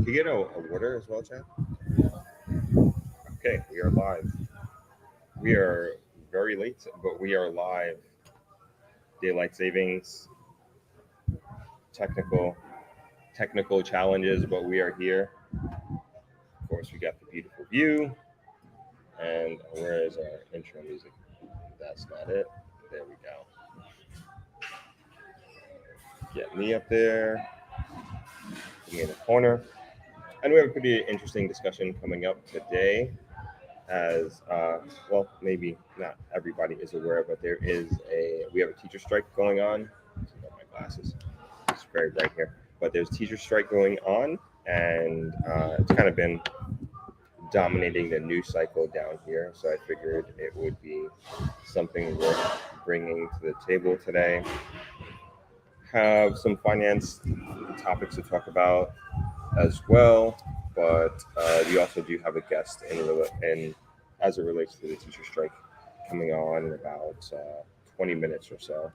Can you get a water as well, Chad? Okay, we are live. We are very late, but we are live. Daylight savings, technical technical challenges, but we are here. Of course, we got the beautiful view. And where is our intro music? That's not it. There we go. Get me up there. Put me in the corner. And we have a pretty interesting discussion coming up today. As well, maybe not everybody is aware, but we have a teacher strike going on. Got my glasses. It's very bright here, but there's a teacher strike going on, and it's kind of been dominating the news cycle down here. So I figured it would be something worth bringing to the table today. Have some finance topics to talk about as well, but we also do have a guest in as it relates to the teacher strike coming on in about 20 minutes or so.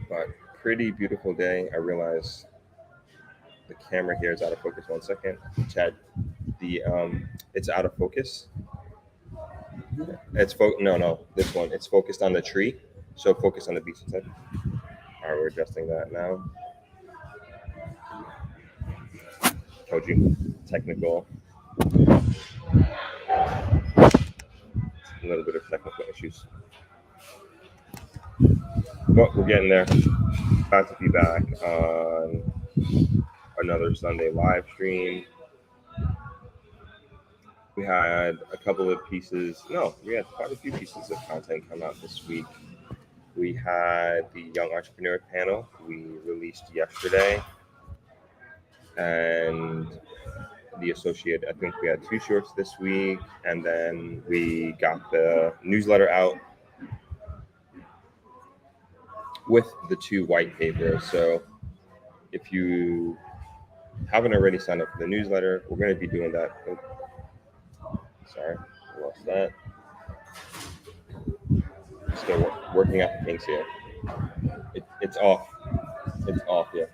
But pretty beautiful day. I realize the camera here is out of focus. 1 second, Chad. The it's out of focus. No, this one. It's focused on the tree, so focus on the beach instead. All right, we're adjusting that now. Told you, technical, a little bit of technical issues, but we're getting there. Glad to be back on another Sunday live stream. We had a couple of pieces. No, we had quite a few pieces of content come out this week. We had the Young Entrepreneur panel we released yesterday, and the associate. I think we had two shorts this week, and then we got the newsletter out with the two white papers. So if you haven't already signed up for the newsletter, we're going to be doing that. Oh, sorry, I lost that. Still working out the kinks here. It's off. It's off. Yeah.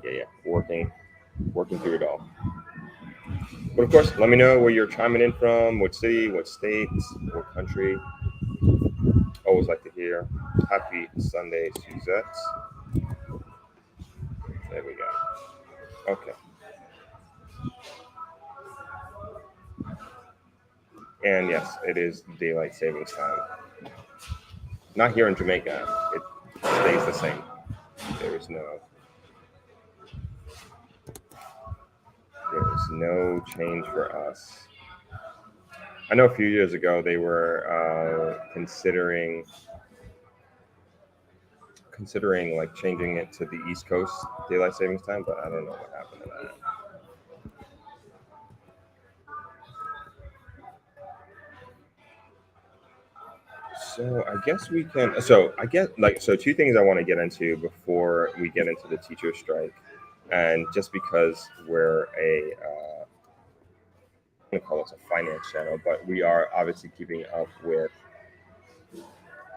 Yeah. Working through it all. But of course, let me know where you're chiming in from, what city, what state, what country. Always like to hear. Happy Sunday, Suzette. There we go. Okay. And yes, it is daylight savings time. Not here in Jamaica. It stays the same. There is no change for us. I know a few years ago they were considering like changing it to the East Coast daylight savings time, but I don't know what happened to that. So I guess we can. So I get two things I want to get into before we get into the teacher strike, and just because we're I'm gonna call this a finance channel, but we are obviously keeping up with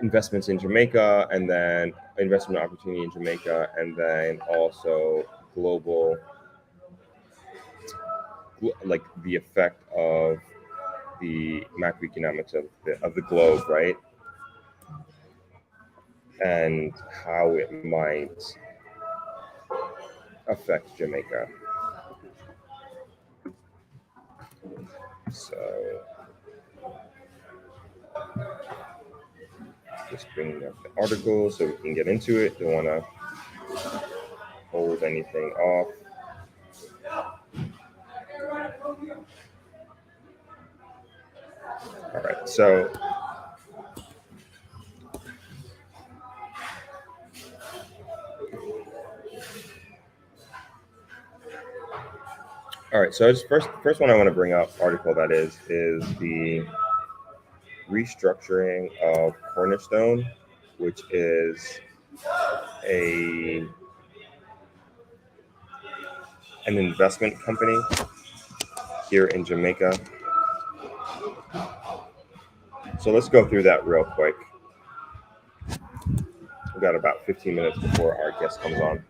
investments in Jamaica, and then investment opportunity in Jamaica, and then also global, like the effect of the macroeconomics of the globe, right? And how it might affect Jamaica. So just bringing up the article so we can get into it. Don't want to hold anything off. All right, so first one I want to bring up article that is the restructuring of Cornerstone, which is an investment company here in Jamaica. So let's go through that real quick. We've got about 15 minutes before our guest comes on.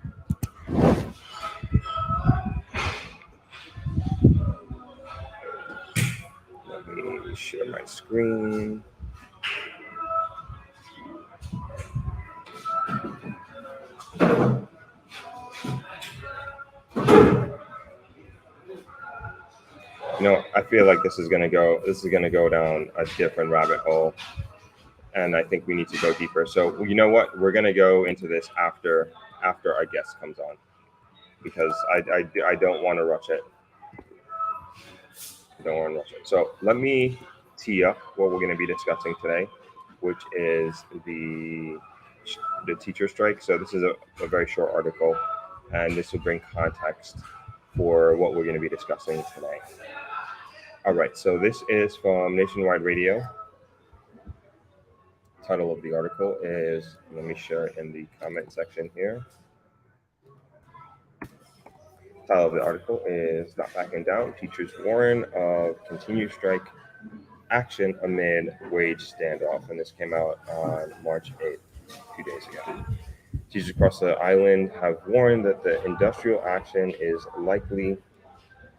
Let me share my screen. I feel like this is gonna go down a different rabbit hole, and I think we need to go deeper. So you know what? We're gonna go into this after our guest comes on, because I don't want to rush it. Don't want to rush it. So let me tee up what we're going to be discussing today, which is the teacher strike. So this is a very short article, and this will bring context for what we're going to be discussing today. All right, so this is from Nationwide Radio. Title of the article is, let me share it in the comment section here. Title of the article is Not Backing Down, Teachers Warn of Continued Strike Action Amid Wage Standoff. And this came out on March 8th, 2 days ago. Teachers across the island have warned that the industrial action is likely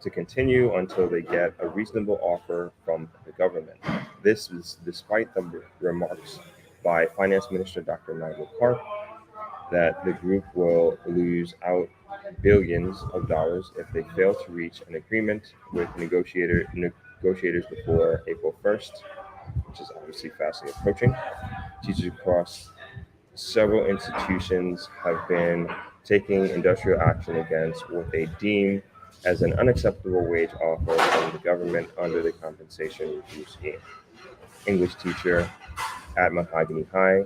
to continue until they get a reasonable offer from the government. This is despite the remarks by Finance Minister Dr. Nigel Clark that the group will lose out billions of dollars if they fail to reach an agreement with negotiators before April 1st, which is obviously fastly approaching. Teachers across several institutions have been taking industrial action against what they deem as an unacceptable wage offer from the government under the compensation review scheme. English teacher at Mahogany High,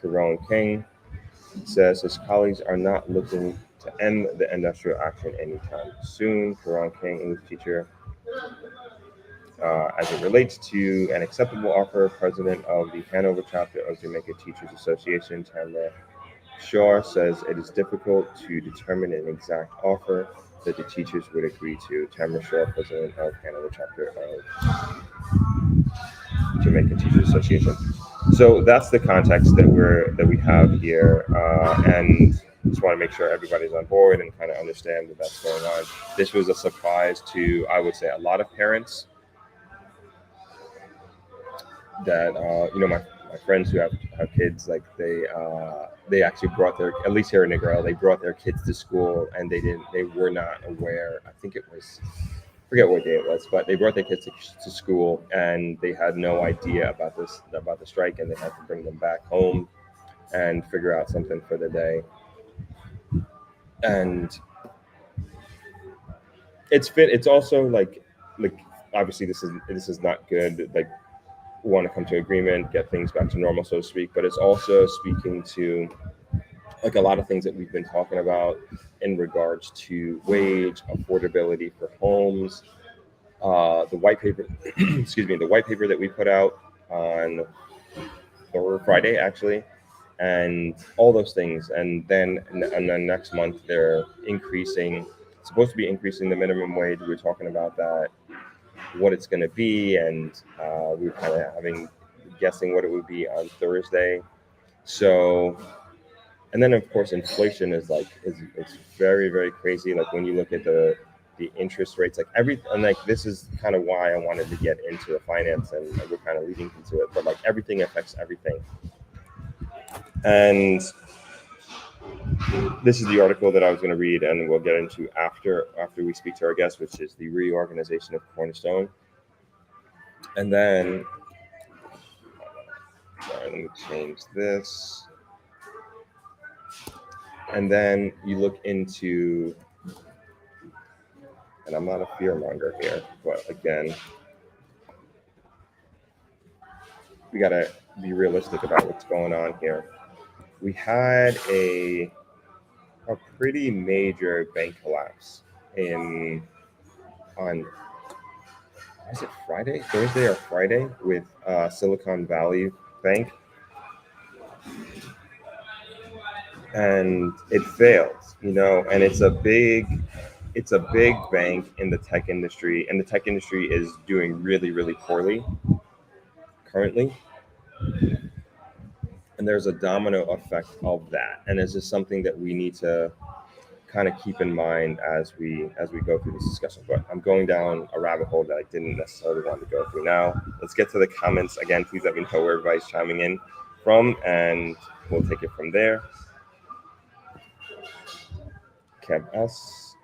Karon King, says his colleagues are not looking to end the industrial action anytime soon. Karon King, English teacher, as it relates to an acceptable offer, president of the Hanover chapter of Jamaica Teachers Association, Tamara Shaw, says it is difficult to determine an exact offer that the teachers would agree to. Tamara Shaw, president of Hanover chapter of Jamaica Teachers Association. So that's the context that we have here, and just want to make sure everybody's on board and kind of understand that that's going on. This was a surprise to, I would say, a lot of parents. That my friends who have kids, like they actually brought their, at least here in Negril, they brought their kids to school, and they were not aware. I think it was, forget what day it was, but they brought their kids to school, and they had no idea about the strike, and they had to bring them back home and figure out something for the day. And it's also like obviously this is not good. Like, we want to come to agreement, get things back to normal, so to speak, but it's also speaking to like a lot of things that we've been talking about in regards to wage, affordability for homes, the white paper, the white paper that we put out on Friday, actually, and all those things. And then next month they're supposed to be increasing the minimum wage. We were talking about that, what it's going to be, and we were kind of guessing what it would be on Thursday. So, and then of course inflation is it's very, very crazy. Like when you look at the interest rates, and this is kind of why I wanted to get into the finance, and we're kind of leading into it, but like everything affects everything. And this is the article that I was going to read, and we'll get into after we speak to our guest, which is the reorganization of Cornerstone. And then, let me change this. And then you look into, and I'm not a fearmonger here, but again, we got to be realistic about what's going on here. We had a pretty major bank collapse on is it Thursday or Friday, with Silicon Valley Bank, and it failed. And it's a big bank in the tech industry, and the tech industry is doing really, really poorly currently. And there's a domino effect of that, and it's just something that we need to kind of keep in mind as we go through this discussion. But I'm going down a rabbit hole that I didn't necessarily want to go through. Now let's get to the comments again. Please let me know where everybody's chiming in from, and we'll take it from there. Kev S.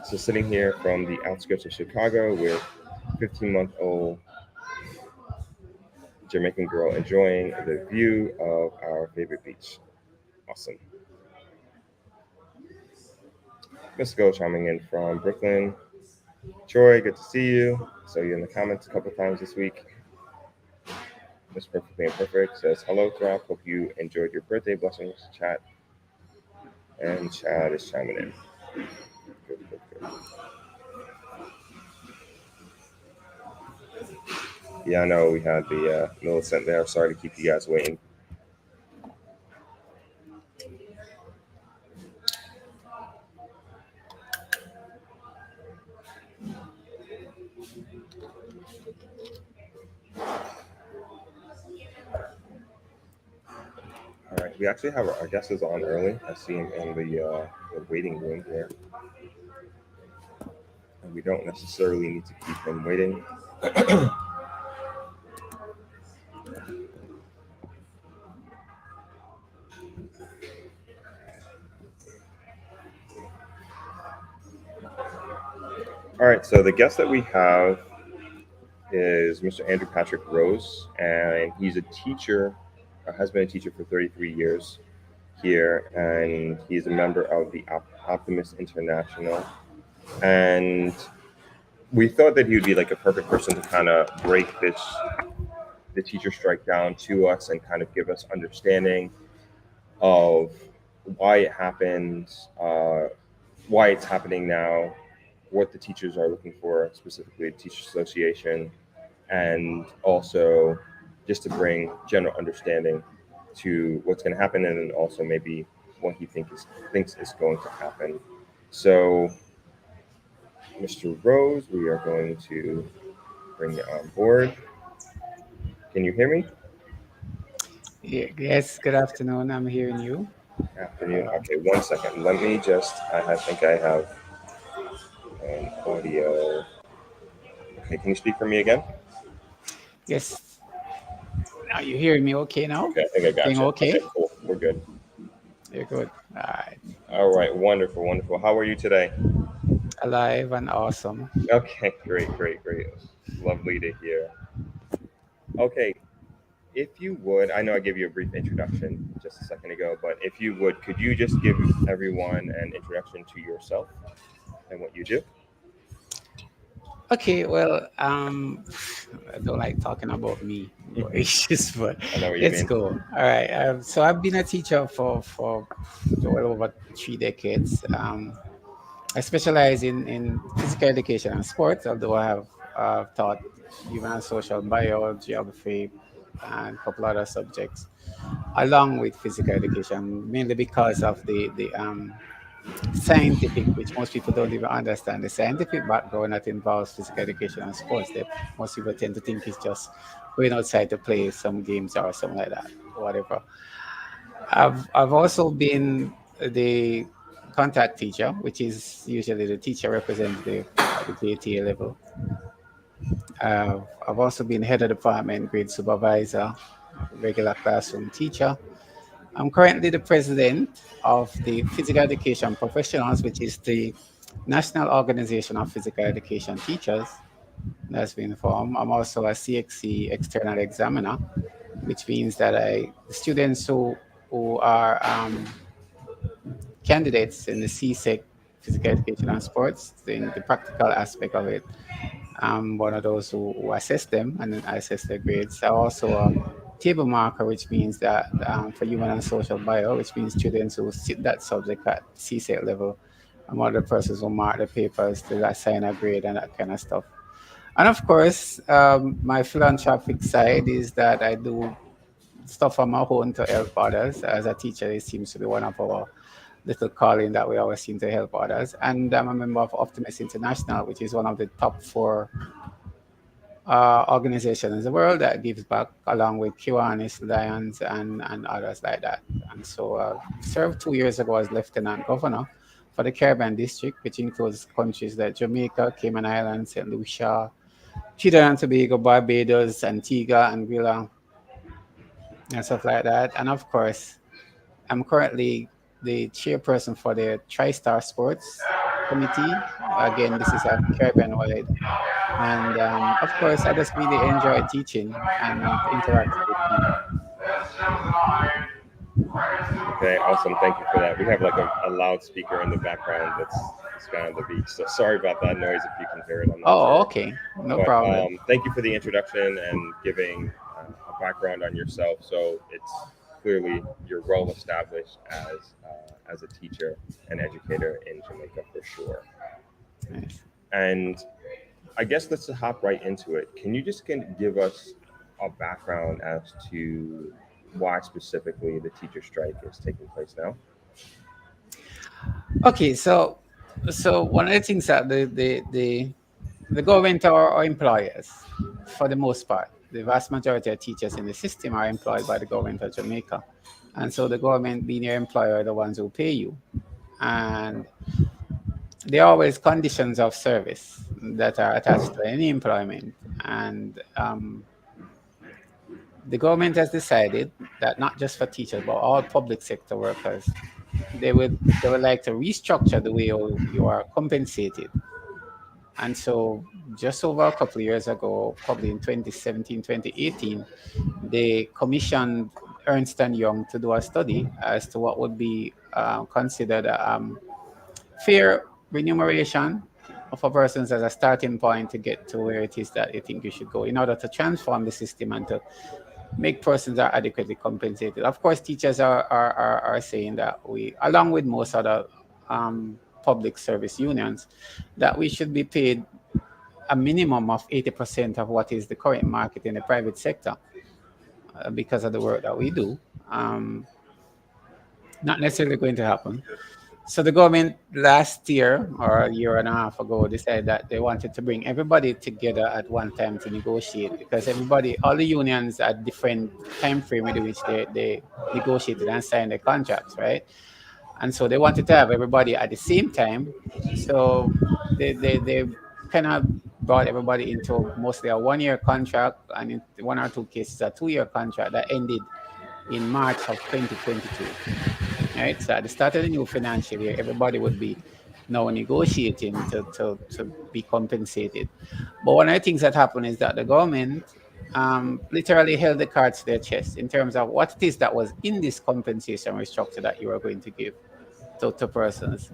So sitting here from the outskirts of Chicago with 15-month-old Jamaican girl enjoying the view of our favorite beach. Awesome. Miss Go chiming in from Brooklyn. Troy, good to see you. So you're in the comments a couple times this week. Miss Perfectly Imperfect says, hello, Throb. Hope you enjoyed your birthday. Blessings, chat. And Chad is chiming in. Good, good, good. Yeah, I know we had the Millicent there. Sorry to keep you guys waiting. All right, we actually have our guests on early. I see him in the waiting room here. And we don't necessarily need to keep him waiting. All right, so the guest that we have is Mr. Andrew Patrick Rose, and he's a teacher, has been a teacher for 33 years here, and he's a member of the Optimist International. And we thought that he would be like a perfect person to kind of break the teacher strike down to us and kind of give us understanding of why it happened, why it's happening now, what the teachers are looking for, specifically the Teachers Association, and also just to bring general understanding to what's going to happen, and then also maybe what he thinks is going to happen. So, Mr. Rose, we are going to bring you on board. Can you hear me? Yes, good afternoon. I'm hearing you. Afternoon. Uh, Okay, 1 second. Let me just. I think I have an audio. Okay, can you speak for me again? yes, now you hearing me okay now? Okay, I think I got Thing you. Okay, okay? cool. We're good. You're good. All right. All right, wonderful, wonderful. How are you today? Alive and awesome. Okay, great, great, great. Lovely to hear. Okay, if you would, I know I gave you a brief introduction just a second ago, but if you would, could you just give everyone an introduction to yourself and what you do? Okay, well, I don't like talking about me, but Hmm. it's just, but I know what you let's mean. go. All right. So I've been a teacher for well over 3 decades. I specialize in physical education and sports, although I have taught human and social bio, geography, and a couple other subjects, along with physical education, mainly because of the scientific, which most people don't even understand, the scientific background that involves physical education and sports. That most people tend to think it's just going outside to play some games or something like that, whatever. I've also been the contact teacher, which is usually the teacher representative at the JTA level. I've also been head of department, grade supervisor, regular classroom teacher. I'm currently the president of the Physical Education Professionals, which is the National Organization of Physical Education Teachers that's been formed. I'm also a CXC external examiner, which means that the students who are candidates in the CSEC, Physical Education and Sports, in the practical aspect of it, I'm one of those who assess them and then I assess their grades. I also a table marker, which means that for human and social bio, which means students who sit that subject at CSEC level, I'm one of the persons who mark the papers to assign a grade and that kind of stuff. And of course, my philanthropic side is that I do stuff on my own to help others. As a teacher, it seems to be one of our little calling that we always seem to help others. And I'm a member of Optimist International, which is one of the top 4 organization in the world that gives back, along with Kiwanis, Lions, and others like that. And so served 2 years ago as Lieutenant Governor for the Caribbean District, which includes countries like Jamaica, Cayman Islands, St. Lucia, Trinidad and Tobago, Barbados, Antigua, Anguilla, and stuff like that. And of course, I'm currently the chairperson for the TriStar Sports Committee. Again, this is a Caribbean wide. And of course, I just really enjoy teaching and interacting with people. Okay, awesome. Thank you for that. We have like a loudspeaker in the background that's kind of the beach. So sorry about that noise if you can hear it. I'm not Oh, sure. okay. No But problem. thank you for the introduction and giving a background on yourself. So it's clearly you're well established as a teacher and educator in Jamaica for sure. Nice. And I guess let's hop right into it. Can you just give us a background as to why specifically the teacher strike is taking place now? Okay, so one of the things that the government or employers, for the most part, the vast majority of teachers in the system are employed by the government of Jamaica. And so the government being your employer are the ones who pay you. And there are always conditions of service that are attached to any employment. And the government has decided that not just for teachers, but all public sector workers, they would like to restructure the way you are compensated. And so just over a couple of years ago, probably in 2017, 2018, they commissioned Ernst and Young to do a study as to what would be considered fair remuneration of a person as a starting point to get to where it is that you think you should go in order to transform the system and to make persons are adequately compensated. Of course, teachers are saying that we, along with most other public service unions, that we should be paid a minimum of 80% of what is the current market in the private sector because of the work that we do. Not necessarily going to happen. So the government last year or a year and a half ago decided that they wanted to bring everybody together at one time to negotiate because everybody, all the unions had different time frame with which they negotiated and signed the contracts, right? And so they wanted to have everybody at the same time. So they kind of brought everybody into mostly a 1 year contract and in one or two cases a 2 year contract that ended in March of 2022. Right. So at the start of the new financial year, everybody would be now negotiating to be compensated. But one of the things that happened is that the government literally held the cards to their chest in terms of what it is that was in this compensation restructure that you are going to give to persons.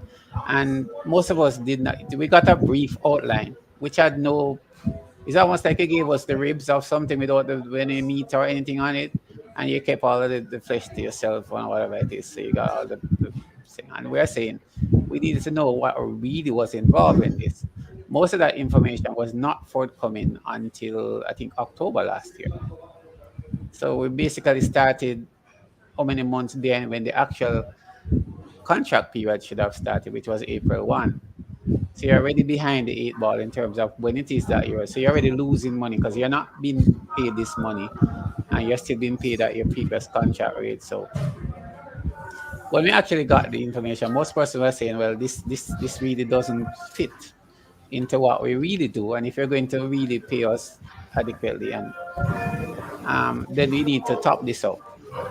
And most of us did not, we got a brief outline, which had no, it's almost like you gave us the ribs of something without any meat or anything on it, and you kept all of the flesh to yourself or whatever it is. So you got all the thing. And we're saying we needed to know what really was involved in this. Most of that information was not forthcoming until I think October last year. So we basically started how many months then when the actual contract period should have started, which was April 1. So you're already behind the eight ball in terms of when it is that you're, so you're already losing money because you're not being paid this money and you're still being paid at your previous contract rate. So when we actually got the information, most persons were saying, well, this really doesn't fit into what we really do. And if you're going to really pay us adequately, and then we need to top this up,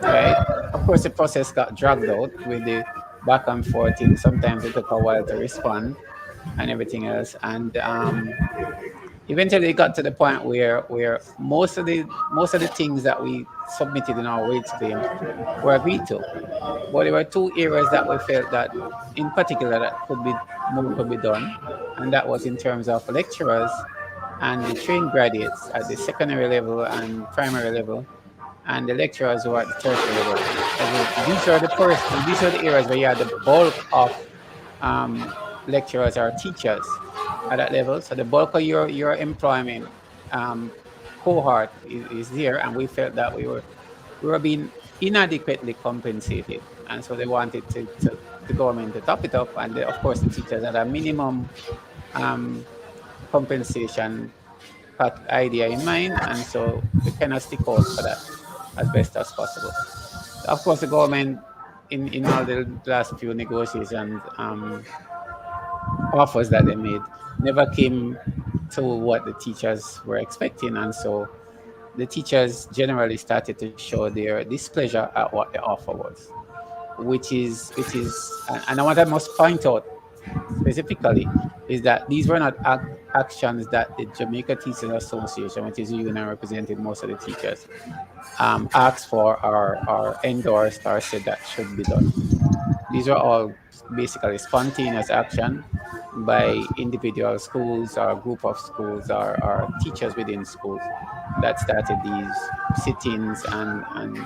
right? Of course, the process got dragged out with the back and forth. And sometimes it took a while to respond and everything else. And eventually it got to the point where most of the things that we submitted in our wage claims were agreed to. But there were two areas that we felt that in particular that could be more could be done. And that was in terms of lecturers and the trained graduates at the secondary level and primary level and the lecturers who are at the tertiary level. These are the areas where you have the bulk of lecturers or teachers at that level. So the bulk of your employment um, cohort is there, and we felt that we were being inadequately compensated, and so they wanted to the government to top it up, and of course the teachers had a minimum um, compensation idea in mind, and so we kind of stick out for that as best as possible. Of course, the government in all the last few negotiations offers that they made never came to what the teachers were expecting, and so the teachers generally started to show their displeasure at what the offer was, and what I must point out specifically is that these were not actions that the Jamaica Teachers Association, which is a union representing most of the teachers, asked for or endorsed or said that should be done. These were all basically spontaneous action by individual schools or group of schools or teachers within schools that started these sit-ins and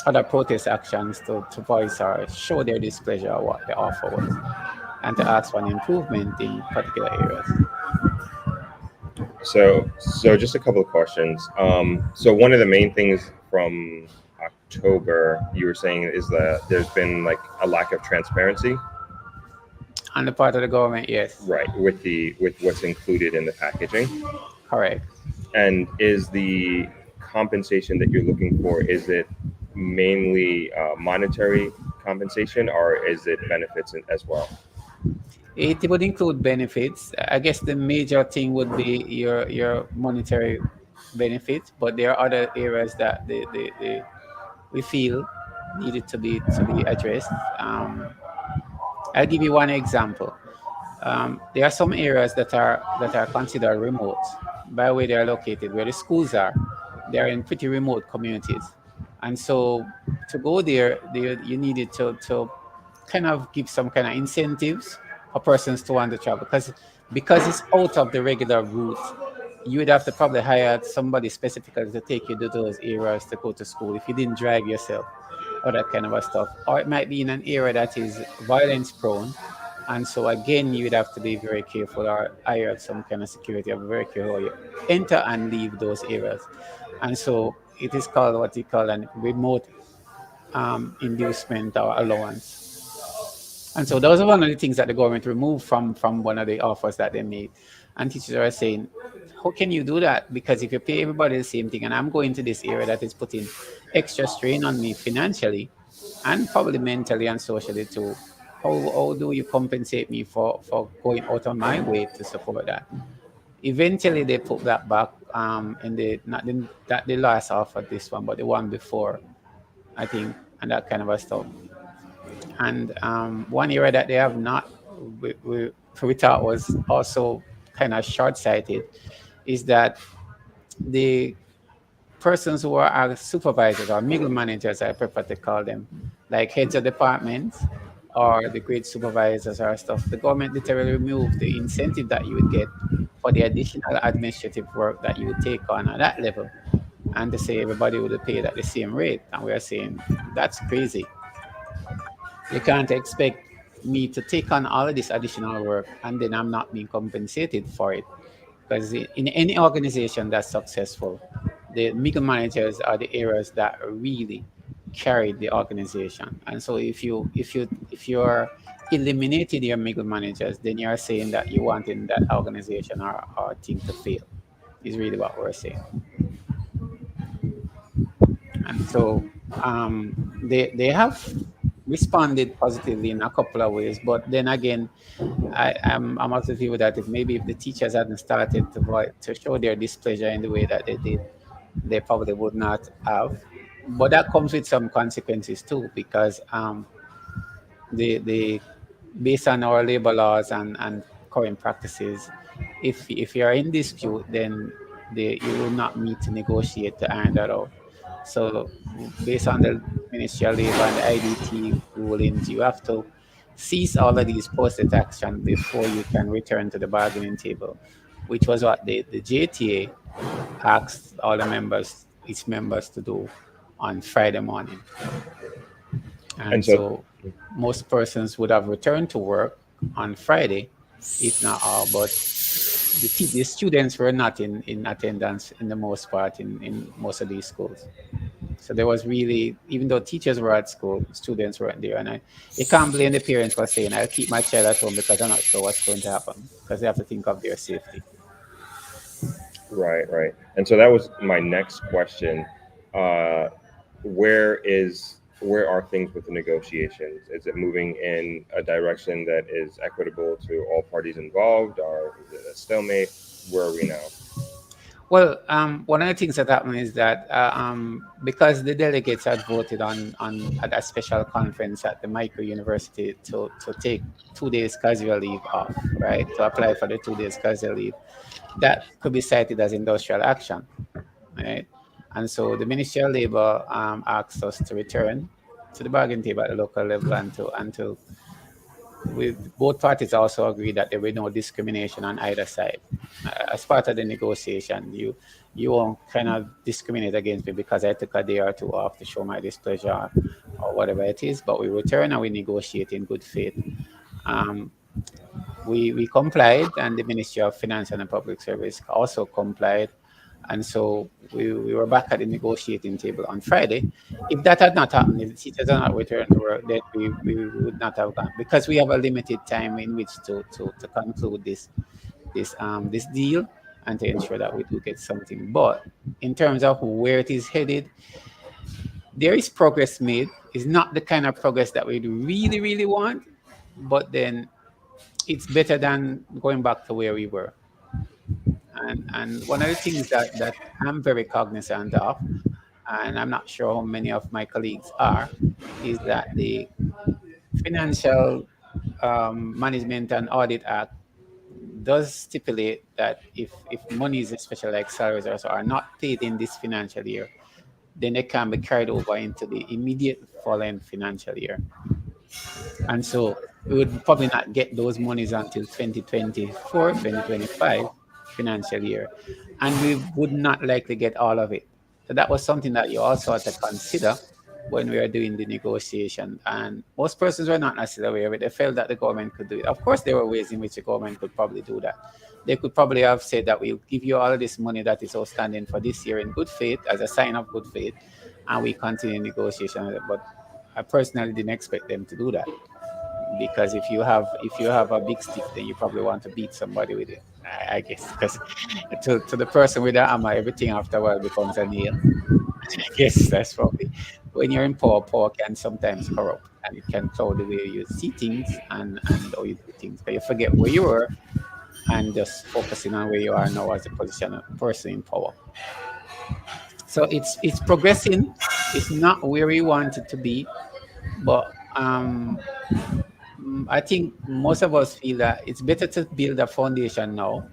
other protest actions to voice or show their displeasure of what the offer was and to ask for an improvement in particular areas. So just a couple of questions. So one of the main things from October you were saying is that there's been like a lack of transparency, On the part of the government, yes, right, with what's included in the packaging. correct. And is the compensation that you're looking for, is it mainly monetary compensation or is it benefits as well? It would include benefits. I guess the major thing would be your monetary benefits, but there are other areas that we feel needed to be addressed. I'll give you one example. There are some areas that are considered remote by where they are located, where the schools are. They are in pretty remote communities, and so to go there you needed to kind of give some kind of incentives for persons to want to travel because it's out of the regular route. You would have to probably hire somebody specifically to take you to those areas to go to school if you didn't drive yourself or that kind of a stuff. Or it might be in an area that is violence prone. And so again, you would have to be very careful or hire some kind of security or be very careful how you enter and leave those areas. And so it is called what you call a remote inducement or allowance. And so those are one of the things that the government removed from one of the offers that they made. And teachers are saying, how can you do that? Because if you pay everybody the same thing, and I'm going to this area that is putting extra strain on me financially and probably mentally and socially too, how do you compensate me for going out of my way to support that? Eventually, they put that back in the not the last offer, this one, but the one before, I think, and that kind of a stuff. And one area that they have not, we thought was also kind of short sighted, is that the persons who are our supervisors or middle managers, I prefer to call them, like heads of departments or the grade supervisors or stuff, the government literally removed the incentive that you would get for the additional administrative work that you would take on at that level. And to say everybody would be paid at the same rate. And we are saying that's crazy. You can't expect me to take on all of this additional work and then I'm not being compensated for it. Because in any organization that's successful, the middle managers are the areas that really carry the organization. And so if you're eliminating your middle managers, then you're saying that you want in that organization or team to fail. Is really what we're saying. And so they have responded positively in a couple of ways, but then again, I'm of the view that if the teachers hadn't started to show their displeasure in the way that they did, they probably would not have. But that comes with some consequences too, because the based on our labor laws and current practices, if you are in dispute, then you will not meet to negotiate to iron that out. So based on the Ministry of Labor and the IDT rulings, you have to cease all of these posted action before you can return to the bargaining table, which was what the JTA asked all the members, its members, to do on Friday morning. And And so, so most persons would have returned to work on Friday, if not all, but the students were not in attendance in the most part in most of these schools. So there was really, even though teachers were at school, students weren't there. And you can't blame the parents for saying, I'll keep my child at home because I'm not sure what's going to happen, because they have to think of their safety. Right, right. And so that was my next question. Uh, where are things with the negotiations? Is it moving in a direction that is equitable to all parties involved, or is it a stalemate? Where are we now? Well, one of the things that happened is that because the delegates had voted on at a special conference at the micro university to take 2 days casual leave off, right? To apply for the 2 days casual leave, that could be cited as industrial action, right? And so the Ministry of Labor asked us to return to the bargaining table at the local level and to with both parties also agreed that there will be no discrimination on either side. As part of the negotiation, you won't kind of discriminate against me because I took a day or two off to show my displeasure or whatever it is. But we return and we negotiate in good faith. Um, we complied, and the Ministry of Finance and the Public Service also complied. And so we were back at the negotiating table on Friday. If that had not happened, if the teachers had not returned to work, then we would not have gone because we have a limited time in which to conclude this deal and to ensure that we do get something. But in terms of where it is headed, there is progress made. It's not the kind of progress that we really, really want, but then it's better than going back to where we were. And one of the things that I'm very cognizant of, and I'm not sure how many of my colleagues are, is that the Financial Management and Audit Act does stipulate that if monies, especially like salaries or so, are not paid in this financial year, then they can be carried over into the immediate following financial year. And so we would probably not get those monies until 2024, 2025 financial year. And we would not likely get all of it. So that was something that you also had to consider when we were doing the negotiation. And most persons were not necessarily aware of it. They felt that the government could do it. Of course, there were ways in which the government could probably do that. They could probably have said that we'll give you all of this money that is outstanding for this year in good faith, as a sign of good faith, and we continue negotiation with it. But I personally didn't expect them to do that because if you have a big stick, then you probably want to beat somebody with it. I guess because to the person with the hammer, everything after a while becomes a nail. I guess that's probably when you're in power. Power can sometimes corrupt, and it can cloud the way you see things and how you do things. But you forget where you were and just focusing on where you are now as a person in power. So it's progressing. It's not where we want it to be, but I think most of us feel that it's better to build a foundation now.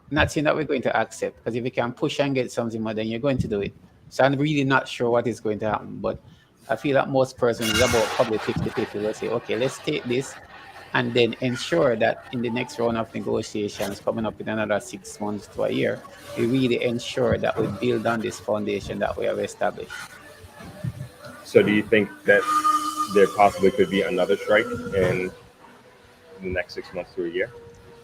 Not saying that we're going to accept, because if you can push and get something more, then you're going to do it. So I'm really not sure what is going to happen, but I feel that most persons is about probably 50-50 will say, okay, let's take this and then ensure that in the next round of negotiations coming up in another 6 months to a year, we really ensure that we build on this foundation that we have established. So do you think that there possibly could be another strike in the next 6 months to a year?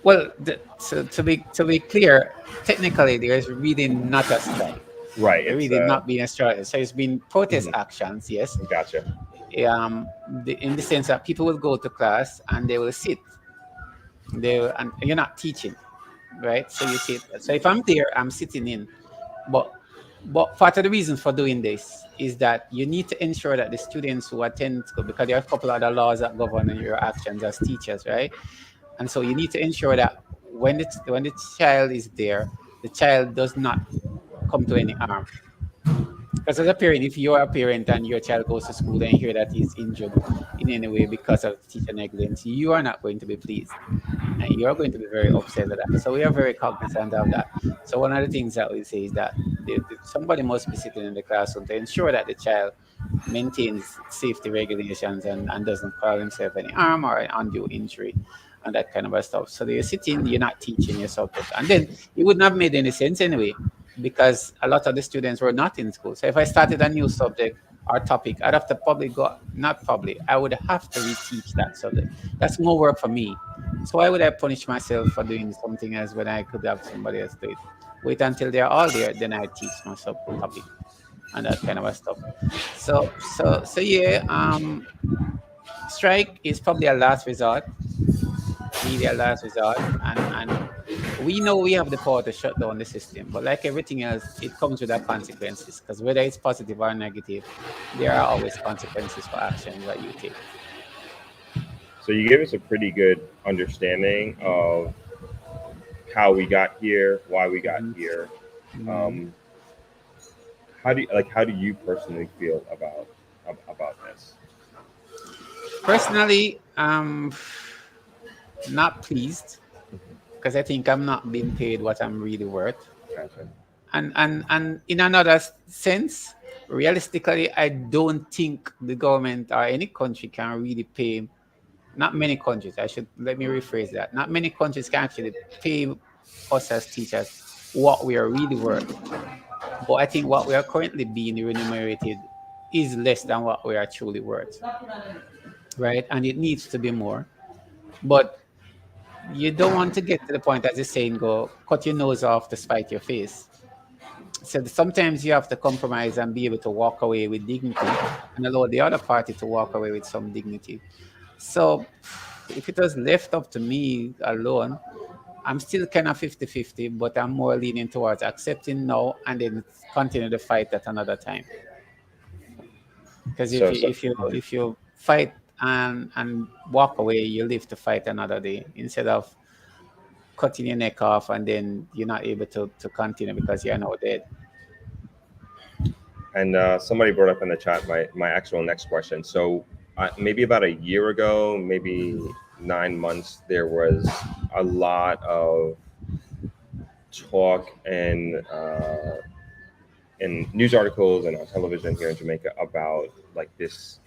Well, so to be clear, technically there is really not a strike. Right. There It's really not being a strike. So it's been protest mhm, actions, yes. gotcha. In the sense that people will go to class and they will sit. And you're not teaching, right? So you sit. So if I'm there, I'm sitting in. But part of the reason for doing this is that you need to ensure that the students who attend school, because there are a couple of other laws that govern your actions as teachers, right? And so you need to ensure that when the child is there, the child does not come to any harm. Because as a parent, if you're a parent and your child goes to school and you hear that he's injured in any way because of teacher negligence, you are not going to be pleased. And you're going to be very upset at that. So we are very cognizant of that. So one of the things that we say is that somebody must be sitting in the classroom to ensure that the child maintains safety regulations and doesn't cause himself any harm or undue injury and that kind of a stuff. So you're sitting, you're not teaching your subject. And then it wouldn't have made any sense anyway, because a lot of the students were not in school. So if I started a new subject or topic, I'd have to probably go, not probably, I would have to reteach that subject. That's more work for me. So why would I punish myself for doing something else when I could have somebody else do it? Wait until they're all there, then I teach my sub topic and that kind of a stuff. So yeah, strike is probably a last resort, really a last resort, and we know we have the power to shut down the system, but like everything else, it comes with our consequences. Because whether it's positive or negative, there are always consequences for actions that you take. So you gave us a pretty good understanding of how we got here, why we got Mhm. here. Mhm. Um, how do you personally feel about this? Personally, not pleased because I think I'm not being paid what I'm really worth. Gotcha. And in another sense, realistically, I don't think the government or any country can really pay. Not many countries. I should let me rephrase that. Not many countries can actually pay us as teachers what we are really worth. But I think what we are currently being remunerated is less than what we are truly worth, right? And it needs to be more. But you don't want to get to the point, as the saying go, cut your nose off to spite your face. So sometimes you have to compromise and be able to walk away with dignity and allow the other party to walk away with some dignity. So if it was left up to me alone, I'm still kind of 50-50, but I'm more leaning towards accepting now and then continue the fight at another time. Because if So, you so if you fight and walk away, you live to fight another day instead of cutting your neck off and then you're not able to continue because you're now dead. and somebody brought up in the chat my actual next question. So maybe about a year ago, maybe 9 months, there was a lot of talk in news articles and on television here in Jamaica about like this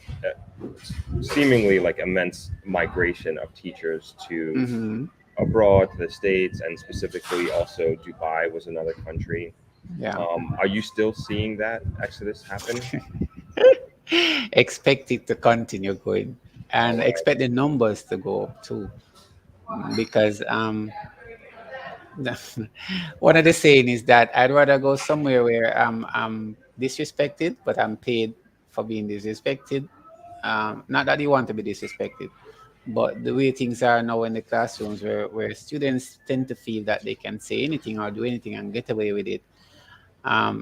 seemingly like immense migration of teachers to Hmm. abroad to the states, and specifically also Dubai was another country. Yeah. Are you still seeing that exodus happen? Expect it to continue going Oh and wow. expect the numbers to go up too. Because one of the saying is that I'd rather go somewhere where I'm disrespected, but I'm paid for being disrespected. Not that you want to be disrespected, but the way things are now in the classrooms, where students tend to feel that they can say anything or do anything and get away with it.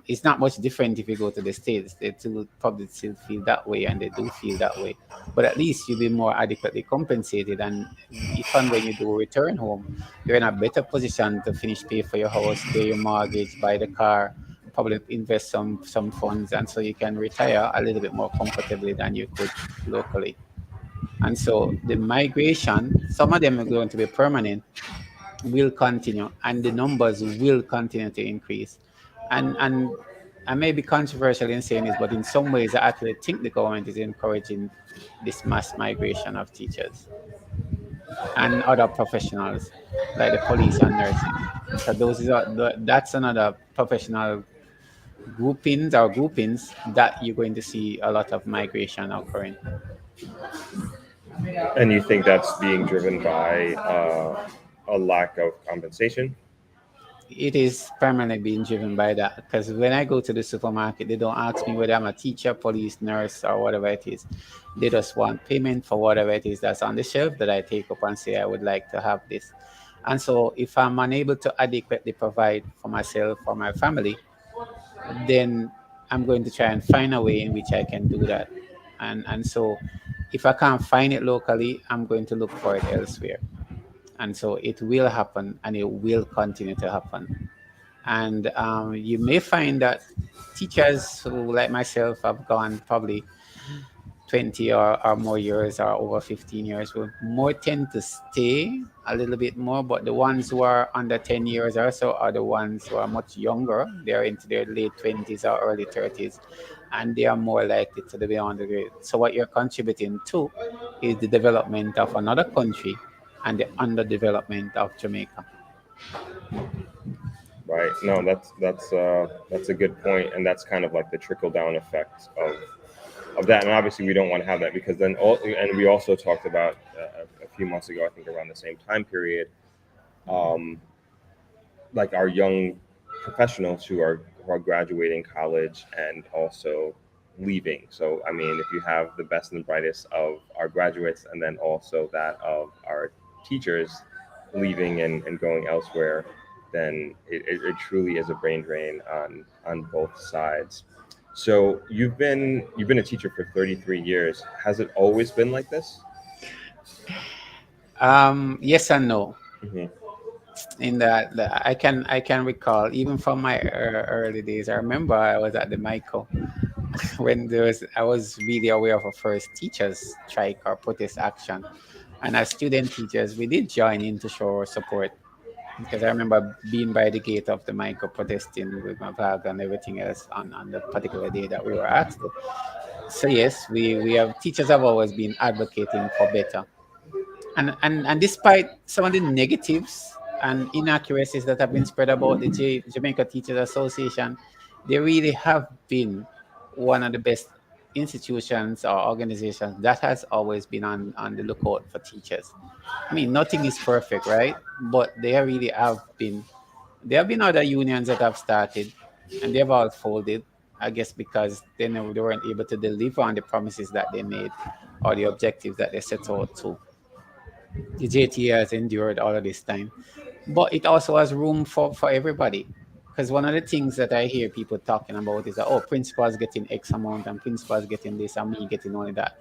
It's not much different if you go to the States. They too probably still feel that way, and they do feel that way. But at least you'll be more adequately compensated. And if and when you do return home, you're in a better position to finish pay for your house, pay your mortgage, buy the car, probably invest some funds, and so you can retire a little bit more comfortably than you could locally. And so the migration, some of them are going to be permanent, will continue and the numbers will continue to increase. And I may be controversial in saying this, but in some ways I actually think the government is encouraging this mass migration of teachers and other professionals like the police and nursing. Because that's another professional groupings that you're going to see a lot of migration occurring. And you think that's being driven by a lack of compensation? It is primarily being driven by that because when I go to the supermarket, they don't ask me whether I'm a teacher, police, nurse, or whatever it is. They just want payment for whatever it is that's on the shelf that I take up and say I would like to have this. And so if I'm unable to adequately provide for myself or my family, then I'm going to try and find a way in which I can do that. And so if I can't find it locally, I'm going to look for it elsewhere. And so it will happen and it will continue to happen. And you may find that teachers who, like myself, have gone probably 20 or more years or over 15 years will more tend to stay a little bit more. But the ones who are under 10 years or so are the ones who are much younger. They're into their late 20s or early 30s, and they are more likely to be on the grade. So what you're contributing to is the development of another country and the underdevelopment of Jamaica. Right. No, that's a good point, and that's kind of like the trickle down effect of that. And obviously, we don't want to have that because then all. And we also talked about a few months ago, I think around the same time period, um, like our young professionals who are graduating college and also leaving. So I mean, if you have the best and the brightest of our graduates, and then also that of our teachers leaving and going elsewhere, then it truly is a brain drain on both sides. So you've been a teacher for 33 years. Has it always been like this? Yes and no. Hmm. In that I can recall even from my early days. I remember I was at the Michael when I was really aware of a first teachers strike or protest action, and as student teachers we did join in to show our support, because I remember being by the gate of the Michael protesting with my flag and everything else on the particular day that we were asked to. So yes, we have teachers have always been advocating for better. And despite some of the negatives and inaccuracies that have been spread about the Jamaica Teachers Association, they really have been one of the best institutions or organizations that has always been on the lookout for teachers. I mean, nothing is perfect, right? But they really have been. There have been other unions that have started, and they've all folded. I guess because they weren't able to deliver on the promises that they made or the objectives that they set out to. The JTA has endured all of this time, but it also has room for everybody. Because one of the things that I hear people talking about is that, oh, principals getting X amount and principals getting this and me getting only that.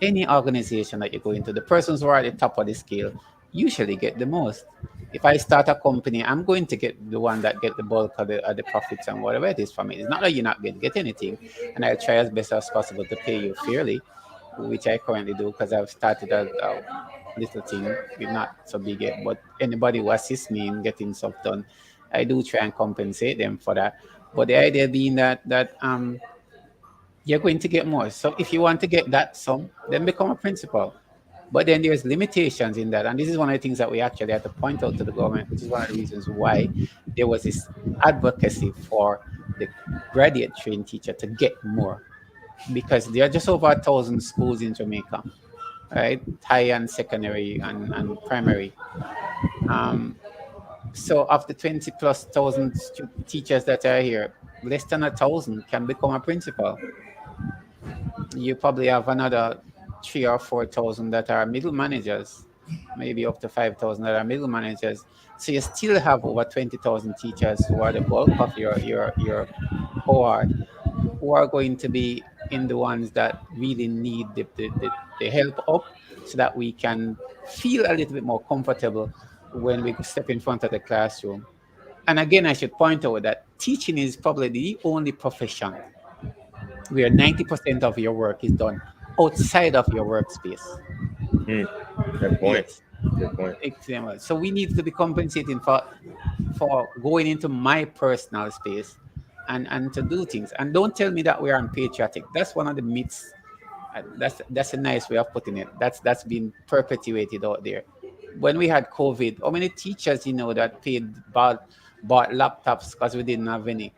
Any organization that you go into, the persons who are at the top of the scale usually get the most. If I start a company, I'm going to get the one that get the bulk of the profits and whatever it is from it. It's not that you're not going to get anything, and I'll try as best as possible to pay you fairly, which I currently do because I've started a little thing, not so big yet. But anybody who assists me in getting stuff done, I do try and compensate them for that. But the idea being that you're going to get more. So if you want to get that sum, then become a principal. But then there's limitations in that. And this is one of the things that we actually had to point out to the government, which is one of the reasons why there was this advocacy for the graduate trained teacher to get more. Because there are just over 1,000 schools in Jamaica, right? High and secondary and primary. Um, so of the 20 plus thousand teachers that are here, less than 1,000 can become a principal. You probably have another 3 or 4 thousand that are middle managers, maybe up to 5,000 that are middle managers. So you still have over 20,000 teachers who are the bulk of your cohort, who are going to be in the ones that really need the help up, so that we can feel a little bit more comfortable when we step in front of the classroom. And again, I should point out that teaching is probably the only profession where 90% of your work is done outside of your workspace. Hmm. Good point. Yes. Good point. Excellent. So we need to be compensating for going into my personal space and to do things. And don't tell me that we are unpatriotic. That's one of the myths. That's a nice way of putting it. That's been perpetuated out there. When we had COVID, how many teachers that bought laptops because we didn't have any,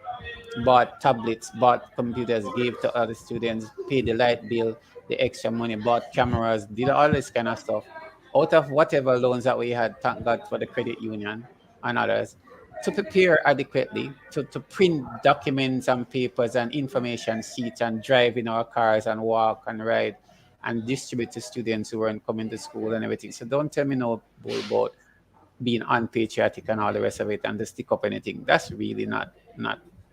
bought tablets, bought computers, gave to other students, paid the light bill, the extra money, bought cameras, did all this kind of stuff out of whatever loans that we had, thank God for the credit union and others, to prepare adequately, to print documents and papers and information sheets and drive in our cars and walk and ride and distribute to students who weren't coming to school and everything. So don't tell me no bull about being unpatriotic and all the rest of it and to stick up anything. That's really not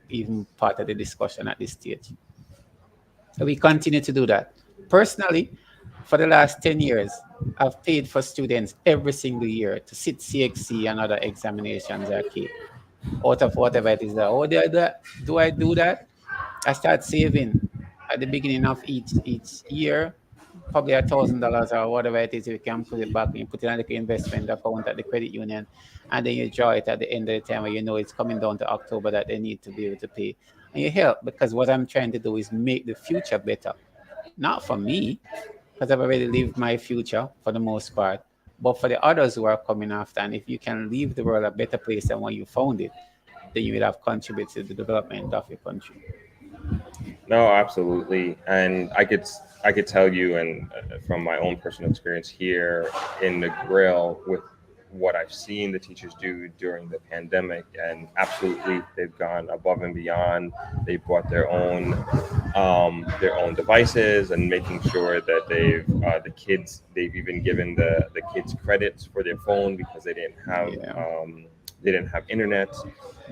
even part of the discussion at this stage. So we continue to do that. Personally, for the last 10 years, I've paid for students every single year to sit CXC and other examinations are key out of whatever it is that. Oh, do I do that? I start saving at the beginning of each year, probably $1,000 or whatever it is. You can put it back and you put it on the investment account at the credit union, and then you draw it at the end of the time where you know it's coming down to October that they need to be able to pay. And you help, because what I'm trying to do is make the future better, not for me, because I've already lived my future for the most part, but for the others who are coming after. And if you can leave the world a better place than when you found it, then you will have contributed to the development of your country. No, absolutely. And I could tell you, and from my own personal experience here in the grill, with what I've seen the teachers do during the pandemic, and absolutely they've gone above and beyond. They brought their own their own devices and making sure that they've even given the kids credits for their phone because Yeah. they didn't have internet,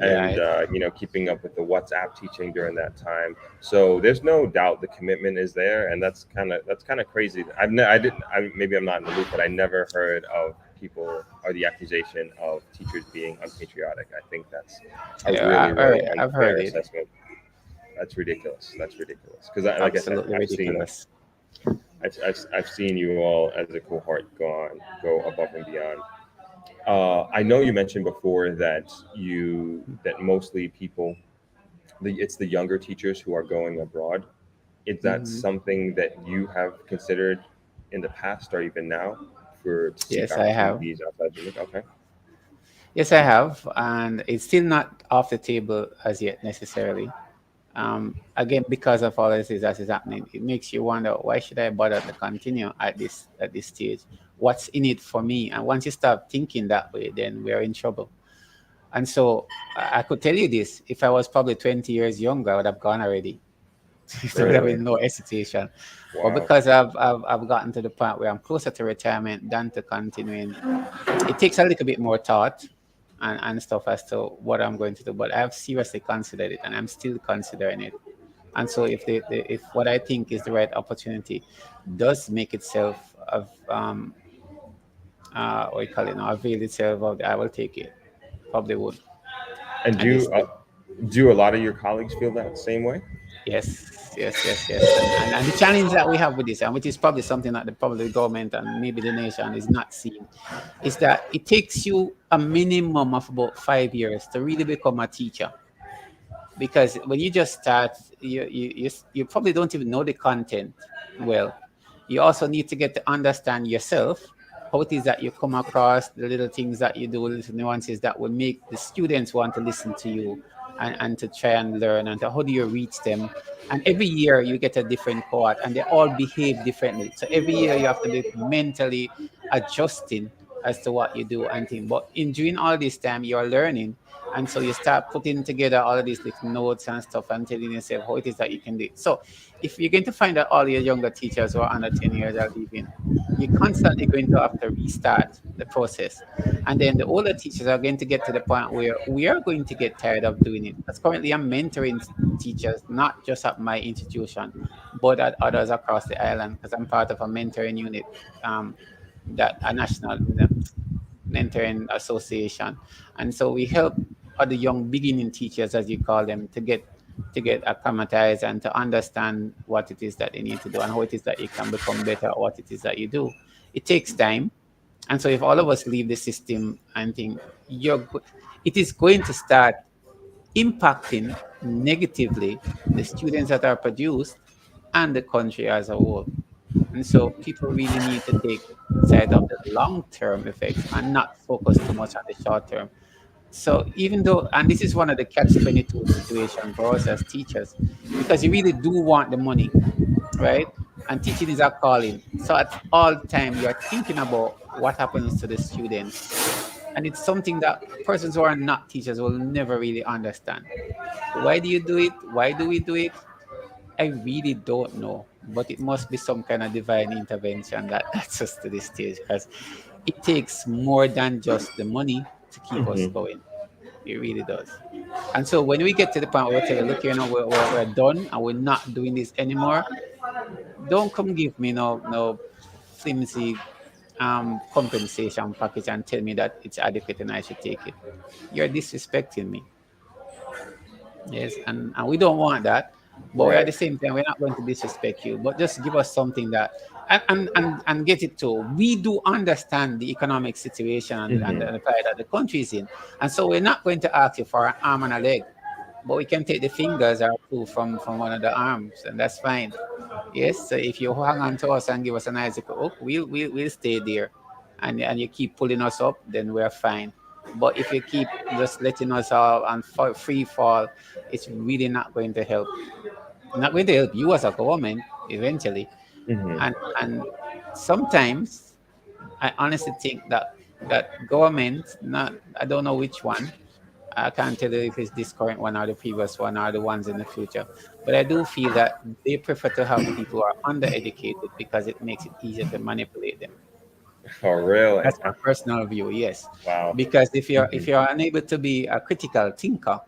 and Yeah. keeping up with the WhatsApp teaching during that time. So there's no doubt the commitment is there, and that's kind of crazy. Maybe I'm not in the loop, but I never heard of people or the accusation of teachers being unpatriotic. I think that's a really, really I've heard unfair it. assessment. That's ridiculous. That's ridiculous. Because, like I said, Absolutely ridiculous. I've seen you all as a cohort go above and beyond. I know you mentioned before that mostly it's the younger teachers who are going abroad. Is that Hmm. something that you have considered in the past or even now to seek Yes, I have. opportunities outside Jamaica? Okay. Yes, I have, and it's still not off the table as yet necessarily. Again, because of all this that is happening, it makes you wonder why should I bother to continue at this stage? What's in it for me? And once you start thinking that way, then we're in trouble. And so I could tell you this: if I was probably 20 years younger, I would have gone already. There would have Really? been no hesitation. But Wow. because I've gotten to the point where I'm closer to retirement than to continuing, it takes a little bit more thought and stuff as to what I'm going to do. But I've seriously considered it, and I'm still considering it. And so if what I think is the right opportunity does make itself of what you call it now, avail itself of, I will take it. Probably would And at this stage. do a lot of your colleagues feel that same way? Yes. And the challenge that we have with this, and which is probably something that probably the government and maybe the nation is not seeing, is that it takes you a minimum of about 5 years to really become a teacher. Because when you just start, you probably don't even know the content well. You also need to get to understand yourself, how it is that you come across, the little things that you do, little nuances that will make the students want to listen to you and to try and learn, and to how do you reach them. And every year you get a different cohort and they all behave differently. So every year you have to be mentally adjusting as to what you do and think. But in during all this time, you're learning, and so you start putting together all of these little notes and stuff and telling yourself how it is that you can do it. So if you're going to find that all your younger teachers who are under 10 years are leaving, you're constantly going to have to restart the process. And then the older teachers are going to get to the point where we are going to get tired of doing it. Because currently I'm mentoring teachers, not just at my institution, but at others across the island, because I'm part of a mentoring unit, um, that a national mentoring association. And so we help other young beginning teachers, as you call them, to get acclimatized and to understand what it is that they need to do and how it is that you can become better at what it is that you do. It takes time. And so if all of us leave the system and think it is going to start impacting negatively the students that are produced and the country as a whole. And so people really need to take side of the long-term effects and not focus too much on the short term. So even though, and this is one of the catch-22 situation for us as teachers, because you really do want the money, right? And teaching is a calling. So at all time, you're thinking about what happens to the students. And it's something that persons who are not teachers will never really understand. Why do you do it? Why do we do it? I really don't know, but it must be some kind of divine intervention that gets us to this stage, because it takes more than just the money to keep us Hmm. going. It really does. And so when we get to the point where we tell you, look, we're done and we're not doing this anymore, don't come give me no flimsy compensation package and tell me that it's adequate and I should take it. You're disrespecting me. Yes, and we don't want that. But we're at Right. the same time, we're not going to disrespect you. But just give us something that and get it too. We do understand the economic situation and Hmm. the plight that the country is in. And so we're not going to ask you for an arm and a leg, but we can take the fingers or two from one of the arms, and that's fine. Yes, so if you hang on to us and give us a nice little hook, we'll stay there, and you keep pulling us up, then we're fine. But if you keep just letting us all and free fall, it's really not going to help. Not going to help you as a government eventually. Hmm. And sometimes I honestly think that government, not I don't know which one, I can't tell you if it's this current one or the previous one or the ones in the future. But I do feel that they prefer to have people who are undereducated because it makes it easier to manipulate them. Oh, really? That's my personal view, yes. Wow. Because if Mhm. you're unable to be a critical thinker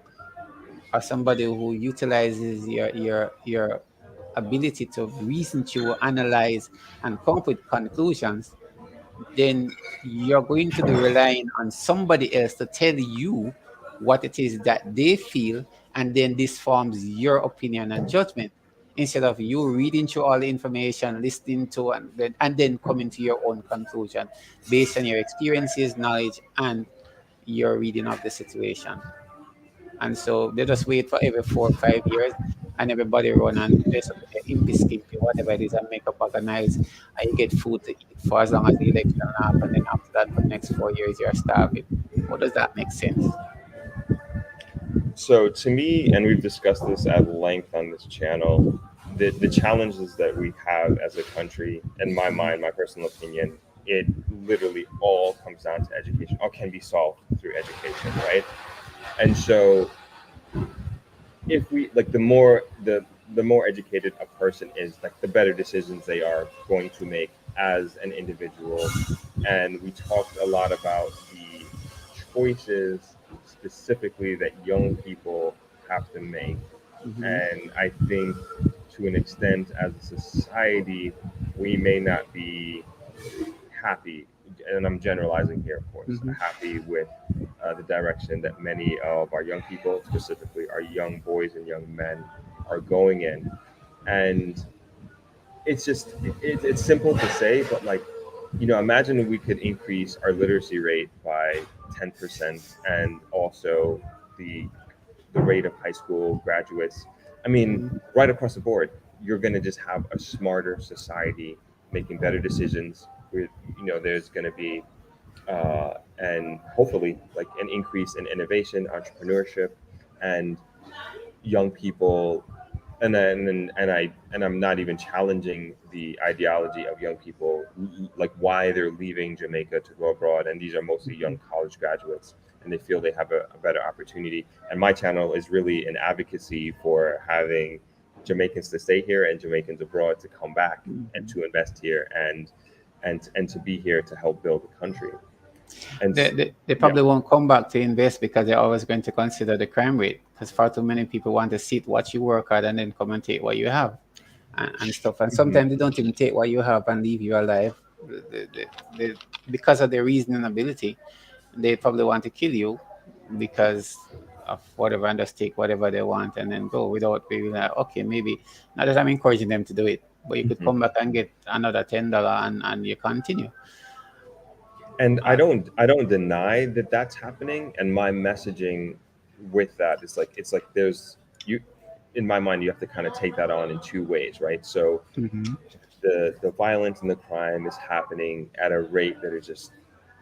or somebody who utilizes your ability to reason through, analyze, and come up with conclusions, then you're going to be relying on somebody else to tell you what it is that they feel, and then this forms your opinion and judgment instead of you reading through all the information, listening to, and then coming to your own conclusion based on your experiences, knowledge, and your reading of the situation. And so they just wait for every 4 or 5 years, and everybody run and dress up with their impy skimpy, whatever it is, and make up organize, and you get food to eat for as long as the election last, and then after that, for the next 4 years, you're starving. How does that make sense? So to me, and we've discussed this at length on this channel, the challenges that we have as a country, in my Mhm. mind, my personal opinion, it literally all comes down to education. All can be solved through education, right? And so if we like the more educated a person is, like the better decisions they are going to make as an individual. And we talked a lot about the choices specifically that young people have to make. Mhm. And I think to an extent as a society we may not be happy, and I'm generalizing here, of course, Mhm. happy with the direction that many of our young people, specifically our young boys and young men, are going in. And it's just, it's simple to say, but like, imagine if we could increase our literacy rate by 10% and also the the rate of high school graduates. I mean, Mhm. right across the board, you're going to just have a smarter society making better decisions. There's going to be and hopefully like an increase in innovation, entrepreneurship, and young people. And I'm not even challenging the ideology of young people, like why they're leaving Jamaica to go abroad, and these are mostly young Mhm. college graduates, and they feel they have a better opportunity. And my channel is really an advocacy for having Jamaicans to stay here and Jamaicans abroad to come back and Mhm. to invest here and to be here to help build the country. And They yeah. probably won't come back to invest because they're always going to consider the crime rate. Because far too many people want to sit, watch you work hard, and then come and take what you have, and stuff. And Mhm. sometimes they don't even take what you have and leave you alive. Because of their reasoning ability, they probably want to kill you because of whatever, and just take whatever they want and then go without being like, okay, maybe not that I'm encouraging them to do it, but you could Mhm. come back and get another $10 and you continue. And I Uh, don't deny that that's happening. And my messaging with that is like, it's like there's you in my mind you have to kind of take that on in two ways, right? So mhm. the violence and the crime is happening at a rate that is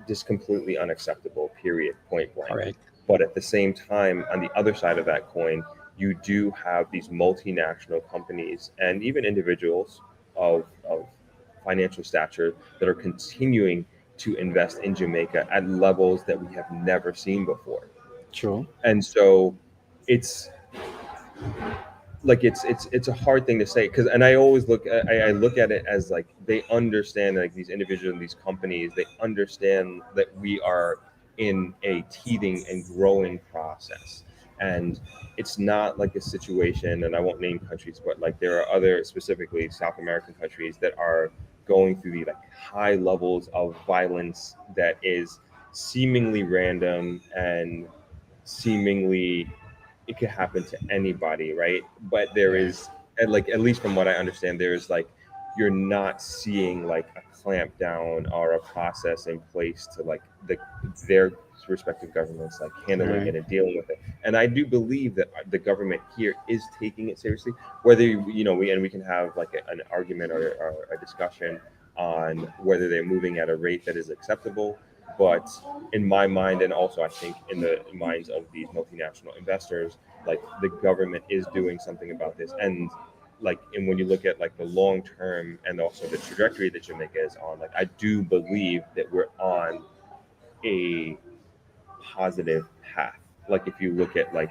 just completely unacceptable, period, point blank. Correct. But at the same time, on the other side of that coin, you do have these multinational companies and even individuals of financial stature that are continuing to invest in Jamaica at levels that we have never seen before. True. And so it's like it's a hard thing to say, because and I always I look at it as like they understand, like these individuals and these companies, they understand that we are in a teething and growing process. And it's not like a situation, and I won't name countries, but like there are other, specifically South American countries, that are going through the like high levels of violence that is seemingly random and seemingly it could happen to anybody, right? But there Right. is, and like at least from what I understand, there's like you're not seeing like a clamp down or a process in place to like their respective governments like handling Right. it and dealing with it. And I do believe that the government here is taking it seriously. Whether we can have like an argument or a discussion on whether they're moving at a rate that is acceptable, but in my mind, and also I think in the minds of these multinational investors, like the government is doing something about this. And like, and when you look at like the long term and also the trajectory that Jamaica is on, like I do believe that we're on a positive path. like if you look at like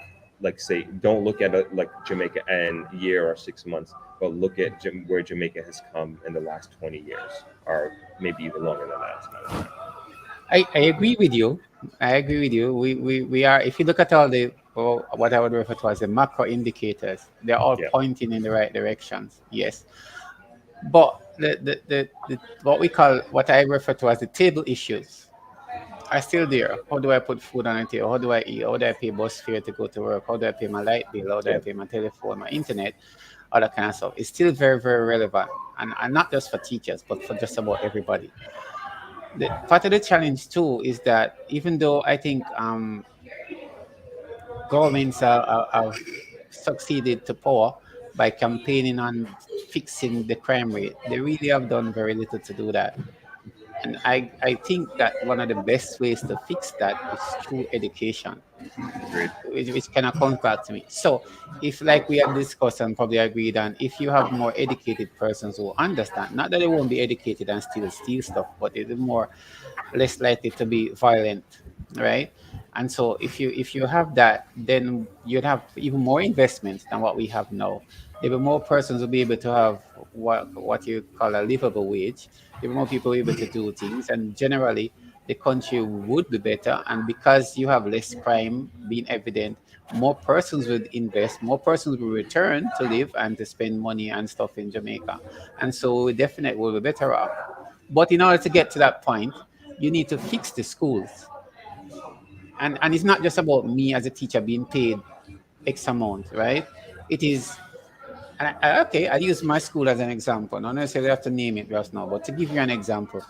say, don't look at it like Jamaica and year or 6 months, but look at where Jamaica has come in the last 20 years, or maybe even longer than that. It's not. I agree with you. I agree with you. We are, if you look at all the, or what I would refer to as the macro indicators, they're all Yeah, pointing in the right directions. Yes. But what we call, what I refer to as the table issues are still there. How do I put food on the table? How do I eat? How do I pay bus fare to go to work? How do I pay my light bill? How do I yeah, pay my telephone, my internet? All that kind of stuff. It's still very, very relevant. And not just for teachers, but for just about everybody. The part of the challenge too is that even though I think governments have succeeded to power by campaigning on fixing the crime rate, they really have done very little to do that. And I think that one of the best ways to fix that is through education, agreed. which kind of comes back to me. So, if like we had discussed and probably agreed on, if you have more educated persons who understand, not that they won't be educated and still steal stuff, but they're more less likely to be violent, right? And so if you have that, then you'd have even more investments than what we have now. There will be more persons will be able to have what you call a livable wage. There will be more people able to do things, and generally the country would be better. And because you have less crime being evident, more persons would invest, more persons will return to live and to spend money and stuff in Jamaica. And so we definitely will be better off. But in order to get to that point, you need to fix the schools. And it's not just about me as a teacher being paid X amount, right? It is, okay, I use my school as an example. Not necessarily have to name it just now, but to give you an example,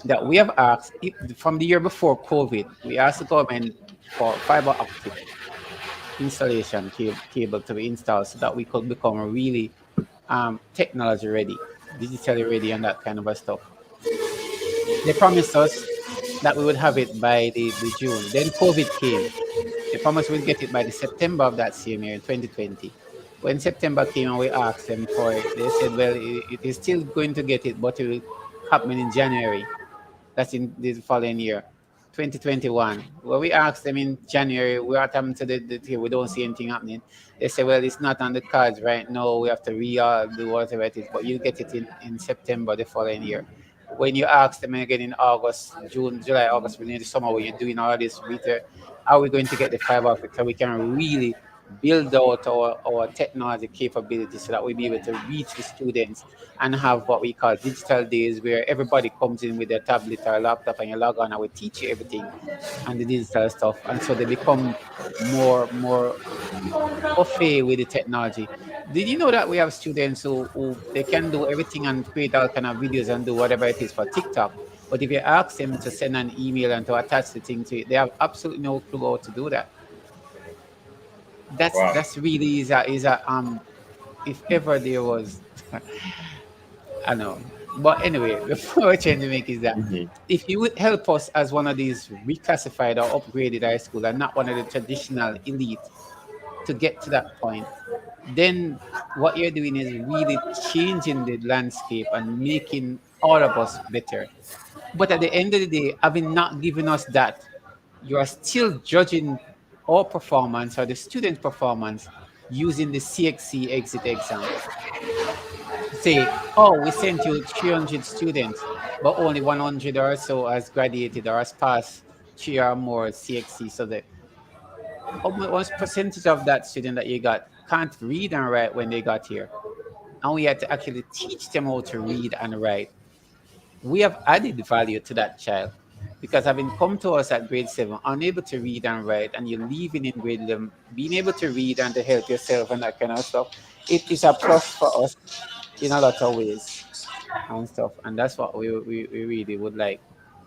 that we have asked from the year before COVID, we asked the government for fiber optic installation cable to be installed so that we could become really technology ready, digitally ready, and that kind of a stuff. They promised us that we would have it by the June. Then COVID came. They promised we'd get it by the September of that same year in 2020. When September came and we asked them for it, they said, well, it is still going to get it, but it will happen in January. That's in the following year, 2021. Well, we asked them in January, we are coming to we don't see anything happening. They say, well, it's not on the cards right now. We have to do whatever it is, but you'll get it in September the following year. When you ask them again in August, June, July, August, within the summer, when you're doing all this research, are we going to get the fiber optic so we can really build out our technology capability so that we be able to reach the students and have what we call digital days where everybody comes in with their tablet or laptop and you log on and we teach you everything and the digital stuff. And so they become more au fait with the technology. Did you know that we have students who they can do everything and create all kind of videos and do whatever it is for TikTok? But if you ask them to send an email and to attach the thing to it, they have absolutely no clue how to do that. Wow. That's really is a if ever there was I know. But anyway, the point we're trying to make is that Hmm. if you would help us as one of these reclassified or upgraded high school and not one of the traditional elite to get to that point, then what you're doing is really changing the landscape and making all of us better. But at the end of the day, having not given us that, you are still judging our performance or the student performance using the CXC exit exam to say, oh, we sent you 300 students, but only 100 or so has graduated or has passed three or more CXC. So the almost percentage of that student that you got can't read and write when they got here. And we had to actually teach them how to read and write. We have added value to that child because having come to us at grade 7, unable to read and write, and you're leaving in grade 11, being able to read and to help yourself and that kind of stuff, it is a plus for us in a lot of ways and stuff. And that's what we really would like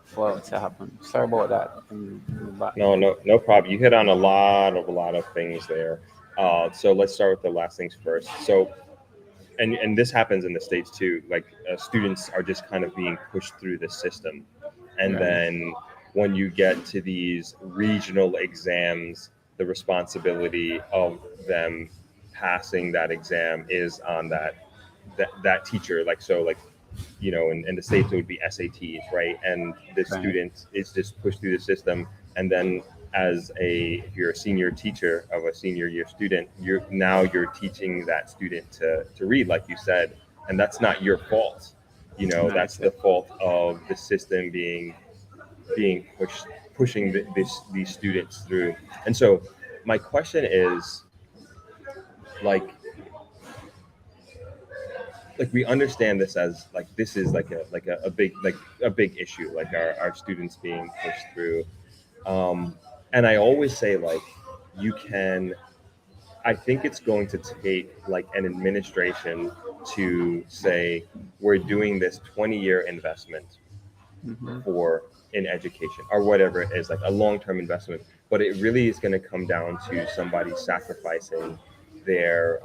for to happen. Sorry about that in the No, background. no problem. You hit on a lot of things there. So let's start with the last things first. So, and this happens in the states too. Like students are just kind of being pushed through the system, and Right. then when you get to these regional exams, the responsibility of them passing that exam is on that teacher. Like so, like in the states it would be SATs, right? And the Right. student is just pushed through the system, and then as a if you're a senior teacher of a senior year student, you're teaching that student to read, like you said, and that's not your fault. No, That's it's the fault of the system being pushing these students through. And so my question is, like we understand this as like this is a big a big issue, like our students being pushed through. um and I always say, like, you can I think it's going to take like an administration to say we're doing this 20-year investment mm-hmm. for in education or whatever it is, like a long-term investment, but it really is going to come down to somebody sacrificing their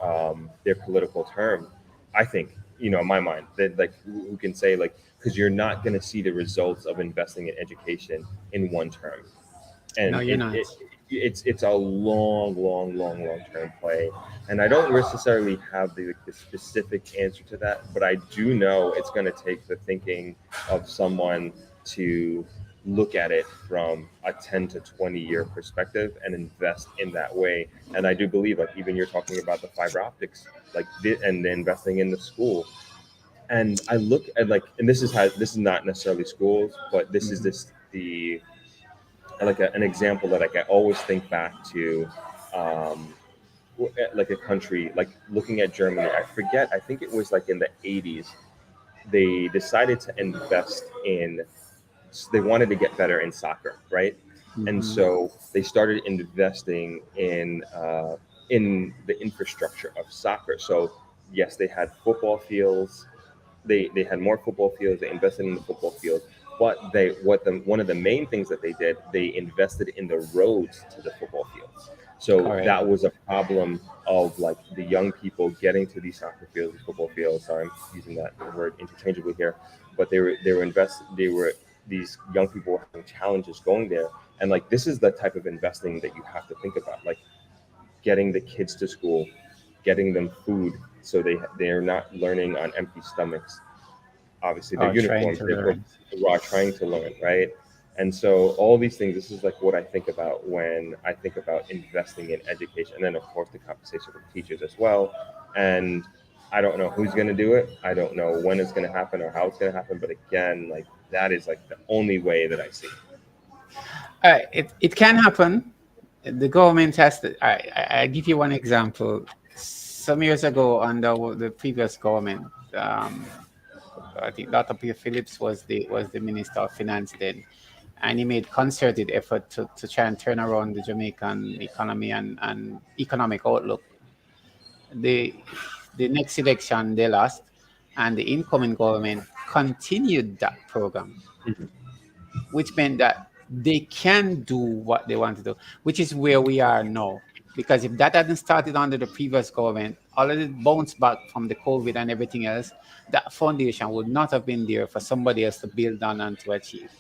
political term. I think, in my mind, that like who can say, like, because you're not going to see the results of investing in education in one term, No, and you're not. it's a long term play. And I don't necessarily have the specific answer to that, but I do know it's going to take the thinking of someone to look at it from a 10 to 20-year perspective and invest in that way. And I do believe, like, even you're talking about the fiber optics, like and investing in the school. And I look at, like, and this is not necessarily schools, but this is Mm-hmm. this the like an example that, like, I always think back to, um, like a country, like looking at Germany. I forget. I think it was like in the 80s. They decided to invest in. They wanted to get better in soccer, right? And Mm-hmm. so they started investing in the infrastructure of soccer. So yes, they had football fields. They had more football fields. They invested in the football field, but one of the main things that they did, they invested in the roads to the football fields. So Correct. that was a problem of, like, the young people getting to these soccer fields, these football fields. Sorry, I'm using that word interchangeably here, but these young people were having challenges going there. And, like, this is the type of investing that you have to think about, like getting the kids to school, getting them food, so they're not learning on empty stomachs. Obviously, their Or trying uniforms, to their learn. books, while trying to learn, right? And so all these things, this is like what I think about when I think about investing in education. And then, of course, the compensation for the teachers as well. And I don't know who's going to do it. I don't know when it's going to happen or how it's going to happen. But again, like, that is like the only way that I see it. It can happen. The government has to. I give you one example. Some years ago, under the previous government, I think Dr. P. Phillips was the Minister of Finance then, and he made concerted effort to try and turn around the Jamaican economy and economic outlook. The the next election they lost, and the incoming government continued that program, Mhm. which meant that they can do what they want to do, which is where we are now. Because if that hadn't started under the previous government, all of it bounced back from the COVID and everything else, that foundation would not have been there for somebody else to build on and to achieve.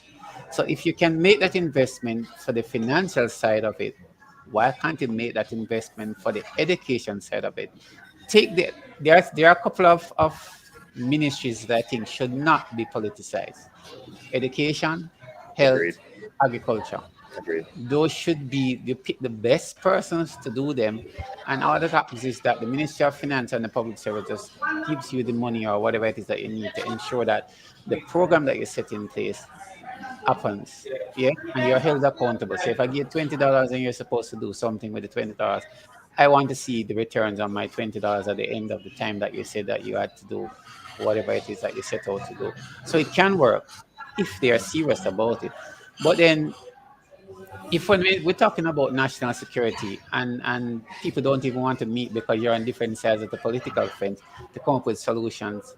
So if you can make that investment for the financial side of it, why can't you make that investment for the education side of it? There are a couple of ministries that I think should not be politicized: education, Agreed. health, agriculture. Agreed. Those should be, you pick the best persons to do them. And all that happens is that the Ministry of Finance and the public service just gives you the money or whatever it is that you need to ensure that the program that you set in place happens. Yeah. And you're held accountable. So if I give $20 and you're supposed to do something with the $20, I want to see the returns on my $20 at the end of the time that you said that you had to do whatever it is that you set out to do. So it can work if they are serious about it. But then, if when we're talking about national security and people don't even want to meet because you're on different sides of the political fence to come up with solutions,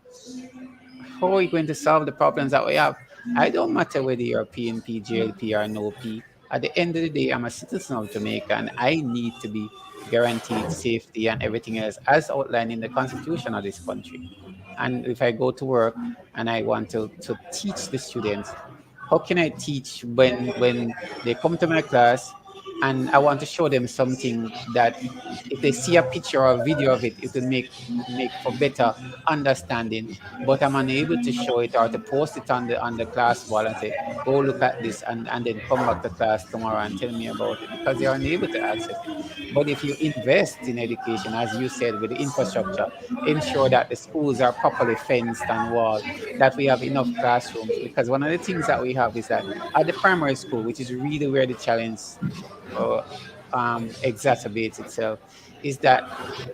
how are we going to solve the problems that we have? I don't matter whether you're PNP, JLP, or no P. At the end of the day, I'm a citizen of Jamaica and I need to be guaranteed safety and everything else as outlined in the constitution of this country. And if I go to work and I want to teach the students, how can I teach when they come to my class? and I want to show them something that if they see a picture or a video of it, it will make for better understanding. But I'm unable to show it or to post it on the class wall and say, "Go look at this," and then come back to class tomorrow and tell me about it because they are unable to access it. But if you invest in education, as you said, with the infrastructure, ensure that the schools are properly fenced and walled, that we have enough classrooms. Because one of the things that we have is that at the primary school, which is really where the challenge uh, exacerbates itself, is that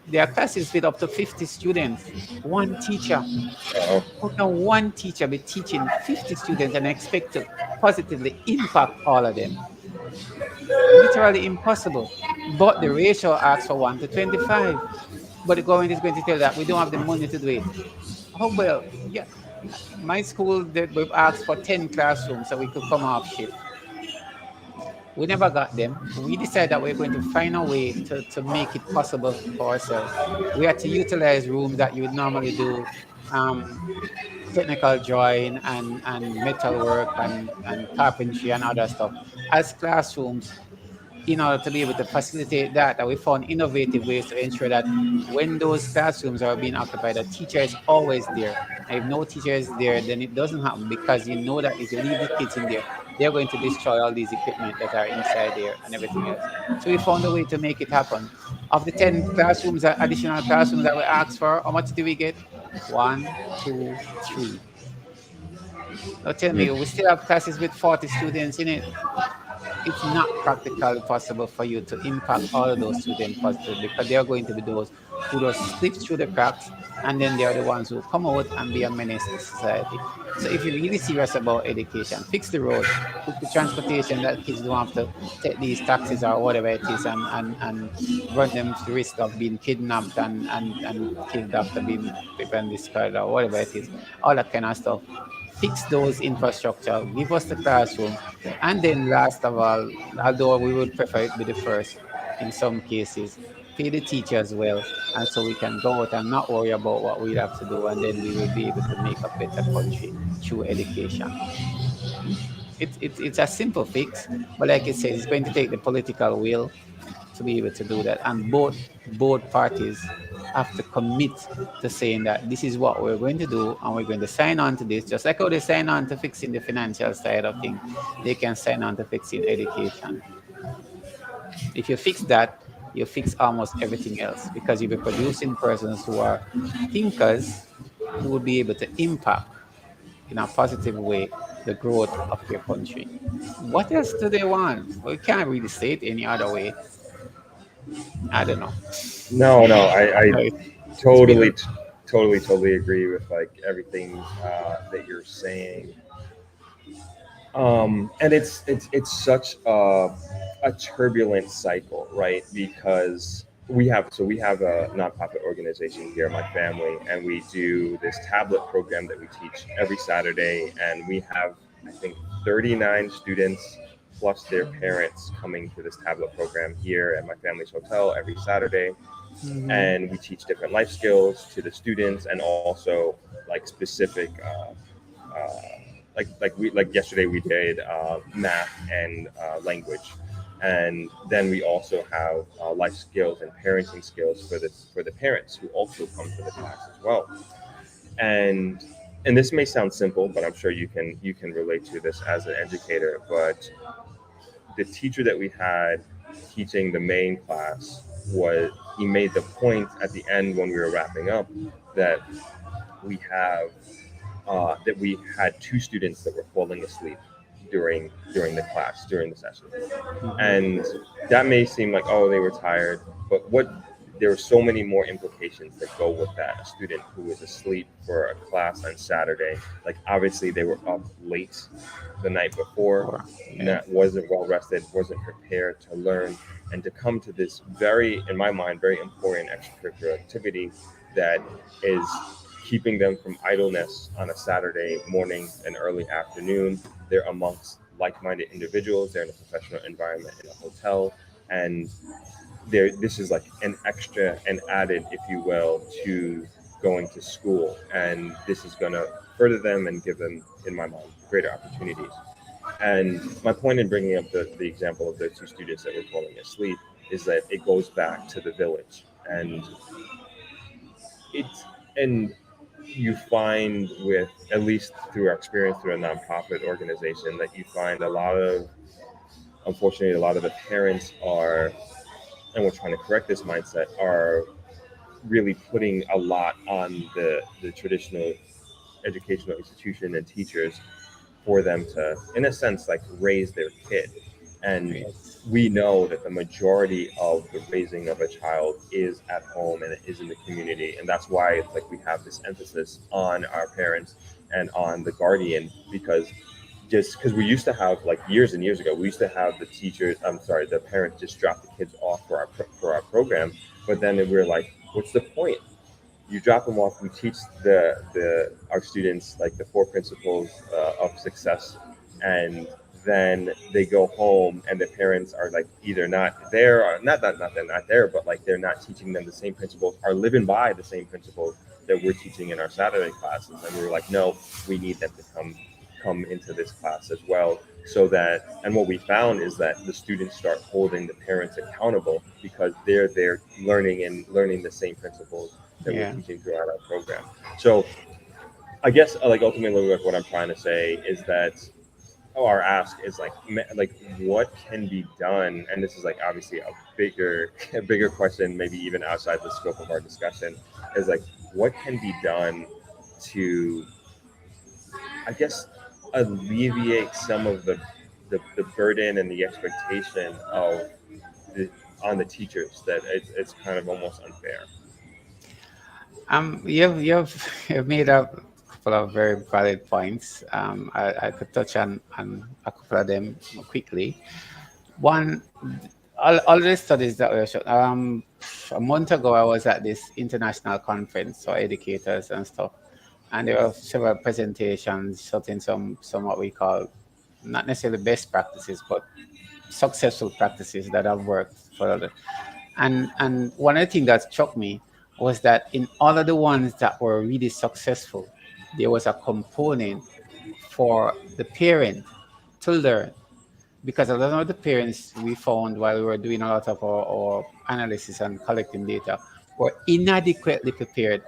there are classes with up to 50 students, one teacher. Oh, How can one teacher be teaching 50 students and expect to positively impact all of them? Literally impossible. But the ratio asks for 1 to 25. But the government is going to tell that we don't have the money to do it. Oh, well, yeah. My school, we've asked for 10 classrooms so we could come off shift. We never got them. We decided that we're going to find a way to make it possible for ourselves. We had to utilize rooms that you would normally do um, technical drawing and metal work and carpentry and other stuff as classrooms in order to be able to facilitate that, we found innovative ways to ensure that when those classrooms are being occupied, the teacher is always there. And if no teacher is there, then it doesn't happen because you know that if you leave the kids in there, they're going to destroy all these equipment that are inside there and everything else. So we found a way to make it happen. Of the 10 classrooms, additional classrooms that we asked for, how much did we get? One, two, three. Now tell me, we still have classes with 40 students in it. It's not practically possible for you to impact all of those students positively because they are going to be those who just slip through the cracks and then they are the ones who come out and be a menace to society. So if you're really serious about education, fix the roads, fix the transportation that kids don't have to take these taxis or whatever it is and run them to the risk of being kidnapped and killed after being pepper and discarded or whatever it is, all that kind of stuff. Fix those infrastructure, give us the classrooms, and then last of all, although we would prefer it be the first in some cases, pay the teachers well, and so we can go out and not worry about what we have to do, and then we will be able to make a better country through education. It's a simple fix, but like I said, it's going to take the political will to be able to do that, and both parties have to commit to saying that this is what we're going to do and we're going to sign on to this, just like how they sign on to fixing the financial side of things, they can sign on to fixing education. If you fix that, you fix almost everything else because you'll be producing persons who are thinkers who will be able to impact in a positive way the growth of your country. What else do they want? We can't really say it any other way. I don't know. no, no, I No, it's been totally, totally agree with like everything that you're saying. And it's such a turbulent cycle, right? Because we have a nonprofit organization here in my family, and we do this tablet program that we teach every Saturday, and we have I think 39 students plus their parents coming to this tablet program here at my family's hotel every Saturday, Mhm. and we teach different life skills to the students and also like specific like yesterday we did math and language, and then we also have life skills and parenting skills for the parents who also come to the class as well. And and this may sound simple, but I'm sure you can relate to this as an educator. But the teacher that we had teaching the main class was he made the point at the end when we were wrapping up that we have that we had two students that were falling asleep during the class during the session, Mhm. and that may seem like, oh, they were tired, but what there are so many more implications that go with that. A student who was asleep for a class on Saturday, like obviously they were up late the night before, Or yeah. not wasn't well rested, wasn't prepared to learn, and to come to this very, in my mind, very important extracurricular activity that is keeping them from idleness on a Saturday morning and early afternoon. They're amongst like-minded individuals. They're in a professional environment in a hotel, and this is like an extra and added, if you will, to going to school, and this is going to further them and give them, in my mind, greater opportunities. And my point in bringing up the example of the two students that were falling asleep is that it goes back to the village. And you find, with at least through our experience through a nonprofit organization, that you find a lot of, unfortunately, a lot of the parents are, and we're trying to correct this mindset, are really putting a lot on the traditional educational institution and teachers for them to, in a sense, like raise their kid. And Yes. we know that the majority of the raising of a child is at home and it is in the community. And that's why it's like we have this emphasis on our parents and on the guardian, because just because we used to have, like years and years ago, we used to have the teachers, I'm sorry, the parents just drop the kids off for our program. But then we were like, what's the point? You drop them off. You teach the our students like the four principles of success, and then they go home, and the parents are like either not there, or not they're not there, but like they're not teaching them the same principles, are living by the same principles that we're teaching in our Saturday classes. And we were like, no, we need them to come into this class as well, so that, and what we found is that the students start holding the parents accountable because they're there learning the same principles that we're Yeah. teaching throughout our program. So I guess like ultimately, like what I'm trying to say is that, oh, our ask is like what can be done, and this is like obviously a bigger a bigger question, maybe even outside the scope of our discussion, is like what can be done to, I guess, alleviate some of the burden and the expectation of the on the teachers, that it's kind of almost unfair. You've made a couple of very valid points. I could touch on a couple of them quickly. One, all the studies that were shown. A month ago, I was at this international conference for educators and stuff, and there were several presentations showing some what we call not necessarily best practices, but successful practices that have worked for others. And one of the things that struck me was that in all of the ones that were really successful, there was a component for the parent to learn, because a lot of the parents we found while we were doing a lot of our analysis and collecting data were inadequately prepared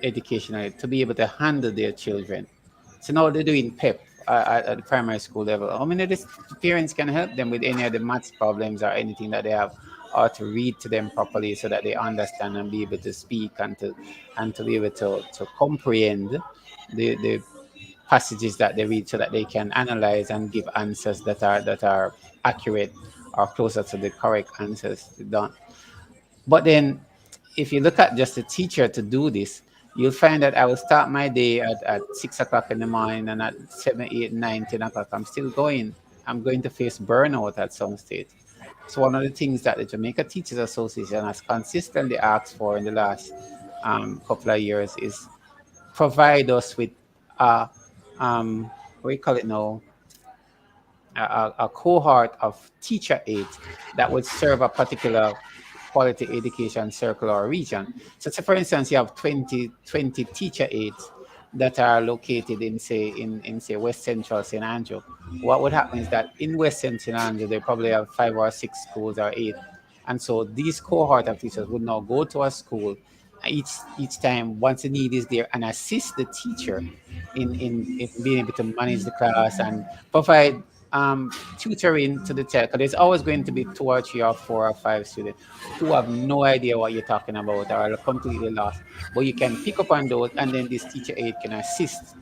educationally to be able to handle their children. So now they're doing PEP at the primary school level. How many of these parents can help them with any of the maths problems or anything that they have, or to read to them properly so that they understand and be able to speak and to be able to comprehend the passages that they read so that they can analyze and give answers that are accurate or closer to the correct answers done. But then if you look at just a teacher to do this, you'll find that I will start my day at 6 o'clock in the morning, and at 7, 8, 9, 10 o'clock, I'm still going. I'm going to face burnout at some stage. So one of the things that the Jamaica Teachers Association has consistently asked for in the last couple of years is provide us with a what do you call it now, a cohort of teacher aides that would serve a particular quality education circle or region. So say for instance, you have 20 teacher aides that are located in say West Central St. Andrew. What would happen is that in West Central St. Andrew, they probably have 5 or 6 schools or 8. And so these cohort of teachers would now go to a school each time once the need is there and assist the teacher in being able to manage the class and provide tutoring to the child. Because there's always going to be 2 or 3 or 4 or 5 students who have no idea what you're talking about or are completely lost. But you can pick up on those, and then this teacher aid can assist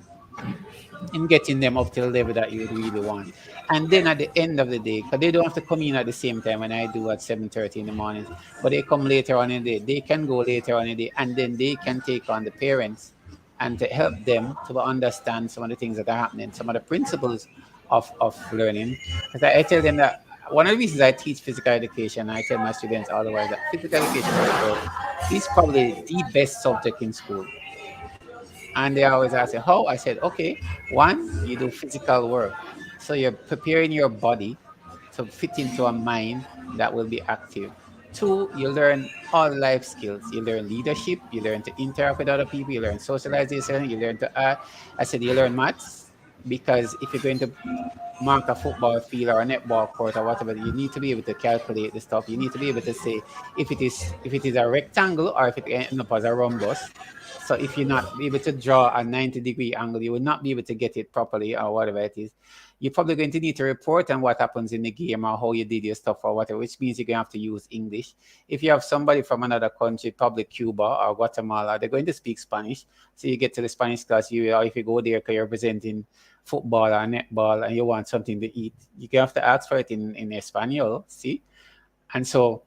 in getting them up to the level that you would really want. And then at the end of the day, because they don't have to come in at the same time when I do at 7:30 in the mornings, but they come later on in the day. They can go later on in the day, and then they can take on the parents and to help them to understand some of the things that are happening, some of the principles of learning. Because I tell them that one of the reasons I teach physical education, I tell my students otherwise that physical education is probably the best subject in school. And they always ask me, how? I said, okay, one, you do physical work. So you're preparing your body to fit into a mind that will be active. Two, you learn all life skills. You learn leadership, you learn to interact with other people, you learn socialization, you learn to I said, you learn maths, because if you're going to mark a football field or a netball court or whatever, you need to be able to calculate the stuff. You need to be able to say if it is a rectangle or if it ends up as a rhombus. So if you're not able to draw a 90-degree angle, you will not be able to get it properly or whatever it is. You're probably going to need to report on what happens in the game or how you did your stuff or whatever, which means you're going to have to use English. If you have somebody from another country, probably Cuba or Guatemala, they're going to speak Spanish. So you get to the Spanish class, or if you go there because you're representing football or netball and you want something to eat, you have to ask for it in Espanol, see? And so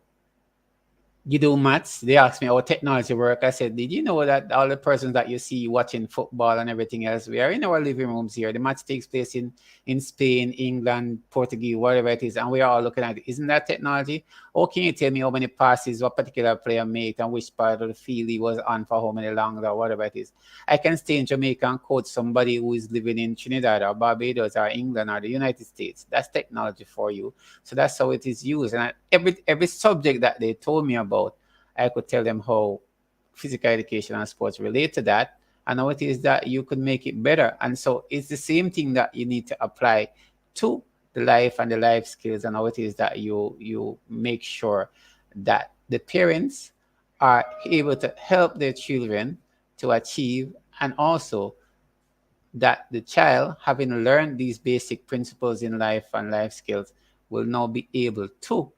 you do maths. They asked me how technology work. I said, did you know that all the persons that you see watching football and everything else, we are in our living rooms here. The match takes place in Spain, England, Portuguese, whatever it is, and we are all looking at it. Isn't that technology? Or can you tell me how many passes a particular player made and which part of the field he was on for how many longs or whatever it is? I can stay in Jamaica and coach somebody who is living in Trinidad or Barbados or England or the United States. That's technology for you. So that's how it is used. And every subject that they told me about, I could tell them how physical education and sports relate to that and how it is that you could make it better. And so it's the same thing that you need to apply to the life and the life skills, and how it is that you make sure that the parents are able to help their children to achieve, and also that the child, having learned these basic principles in life and life skills, will now be able to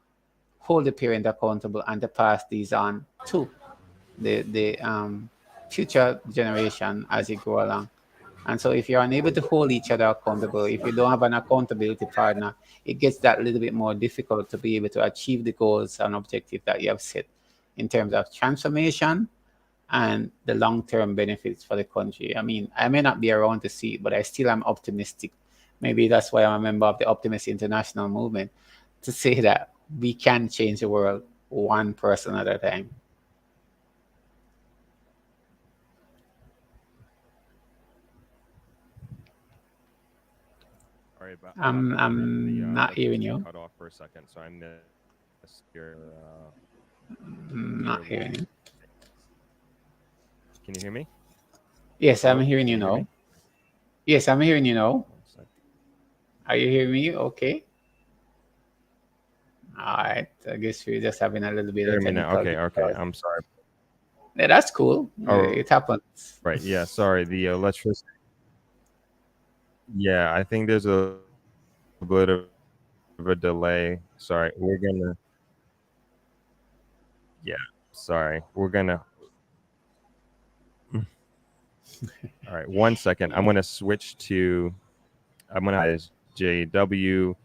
hold the parent accountable and to pass these on to the future generation as you go along. And so if you're unable to hold each other accountable, if you don't have an accountability partner, it gets that little bit more difficult to be able to achieve the goals and objectives that you have set in terms of transformation and the long-term benefits for the country. I mean, I may not be around to see it, but I still am optimistic. Maybe that's why I'm a member of the Optimist International Movement, to say that we can change the world one person at a time. Sorry about I'm that, Rick. I'm not hearing Electricity you. cut off for a second, so I missed your Not hearing last. you. Can you hear me? Yes, I'm Hello, hearing can you you hear me? now. Yes, I'm hearing you now. One sec. Are you hearing me? Okay. All right. I guess we're just having a little bit Hear of me now? technical Okay, okay. difficulty. I'm sorry. Yeah, that's cool. Oh, It happens. right. Yeah, sorry. The electricity. Yeah, I think there's a bit of a delay. Sorry. Yeah, sorry. All right. 1 second. I'm gonna switch to. I'm gonna as JW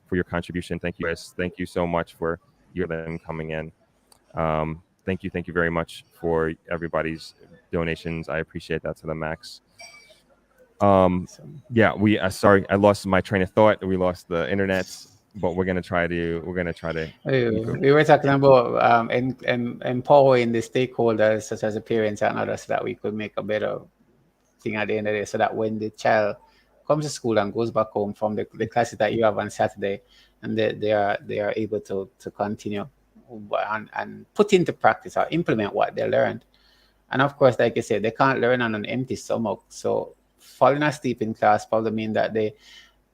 for your contribution. Thank you, Chris. Thank you so much for them coming in. Thank you very much for everybody's donations. I appreciate that to the max. So, Yeah, we. Sorry, I lost my train of thought. We lost the internet, but we're gonna try to keep it. we were talking about empowering the stakeholders, such as the parents and others, so that we could make a better thing at the end of the day, so that when the child comes to school and goes back home from the classes that you have on Saturday, and they are able to continue and put into practice or implement what they learned. And of course, like I said, they can't learn on an empty stomach. So falling asleep in class probably mean that they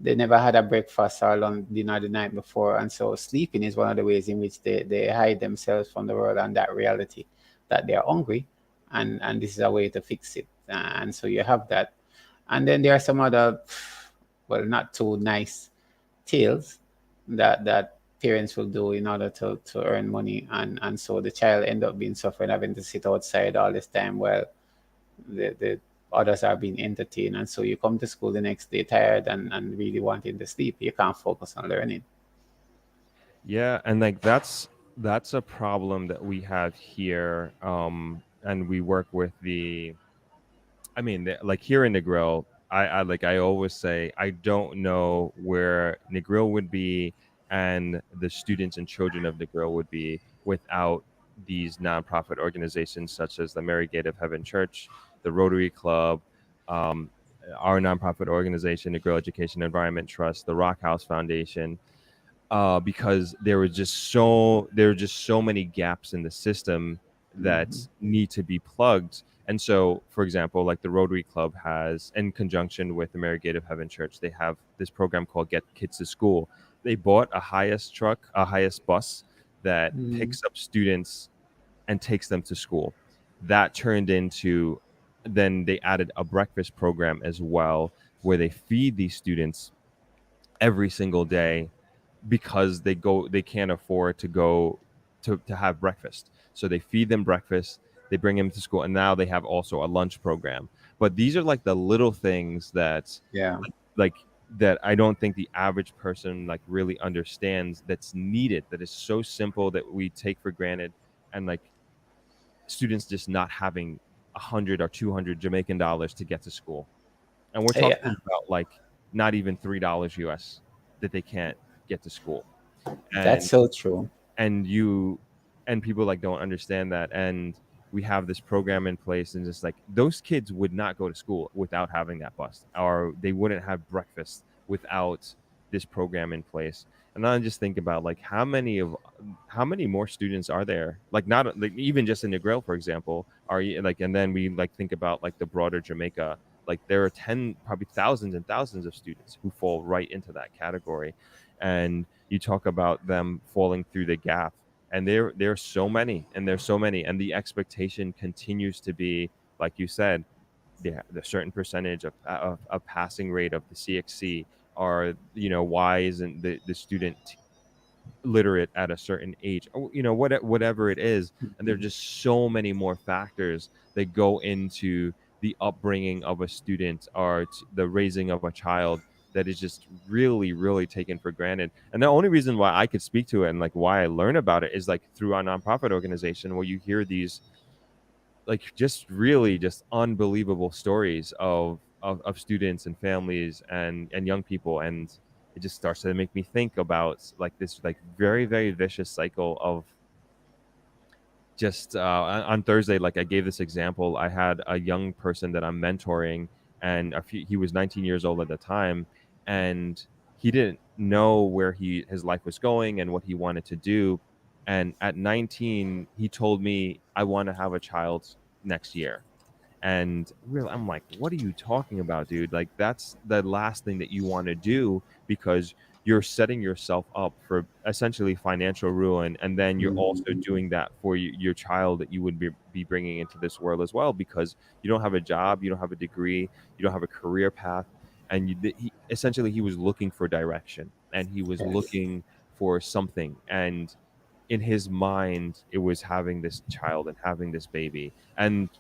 never had a breakfast or lunch dinner the night before. And so sleeping is one of the ways in which they hide themselves from the world and that reality that they are hungry. And this is a way to fix it. And so you have that. And then there are some other, well, not too nice tales that parents will do in order to earn money. And so the child end up being suffering, having to sit outside all this time while the others are being entertained. And so you come to school the next day tired and really wanting to sleep. You can't focus on learning. Yeah, and like that's a problem that we have here. And we work with the. I mean, like here in Negril, I always say I don't know where Negril would be and the students and children of Negril would be without these nonprofit organizations such as the Mary Gate of Heaven Church, the Rotary Club, um, our nonprofit organization, Negril Education Environment Trust, the Rock House Foundation, because there were just so many gaps in the system that Hmm. need to be plugged. And so, for example, like the Rotary Club has, in conjunction with the Mary Gate of Heaven Church, they have this program called Get Kids to School. They bought a highest truck, a highest bus that Mm. picks up students and takes them to school. That turned into, then they added a breakfast program as well, where they feed these students every single day because they can't afford to go to have breakfast. So they feed them breakfast, they bring them to school, and now they have also a lunch program. But these are like the little things that Yeah. like that I don't think the average person like really understands, that's needed, that is so simple that we take for granted. And like students just not having 100 or 200 Jamaican dollars to get to school. And we're talking Yeah. about like not even $3 US that they can't get to school. That's And so true. and you and people like don't understand that. And we have this program in place, and just like those kids would not go to school without having that bus, or they wouldn't have breakfast without this program in place. And then I just think about like how many more students are there, like not like even just in Negril, for example, are you like, and then we like think about like the broader Jamaica, like there are 10, probably thousands and thousands of students who fall right into that category. And you talk about them falling through the gap, and there's so many, and there's so many, and the expectation continues to be, like you said, the certain percentage of a passing rate of the CXC, or why isn't the student literate at a certain age, or whatever it is. And there are Mhm. just so many more factors that go into the upbringing of a student, or the raising of a child, that is just really really taken for granted. And the only reason why I could speak to it, and like why I learn about it, is like through our nonprofit organization, where you hear these like just really just unbelievable stories of students and families and young people. And it just starts to make me think about like this like very very vicious cycle of just on Thursday, like I gave this example. I had a young person that I'm mentoring, and he was 19 years old at the time, and he didn't know where his life was going and what he wanted to do. And at 19, he told me, "I want to have a child next year." And really, I'm like, what are you talking about, dude? Like, that's the last thing that you want to do, because you're setting yourself up for essentially financial ruin. And then you're also Mhm. doing that for your child that you would be bringing into this world as well, because you don't have a job, you don't have a degree, you don't have a career path. And essentially, he was looking for direction, and he was Yes. looking for something. And in his mind, it was having this child and having this baby. And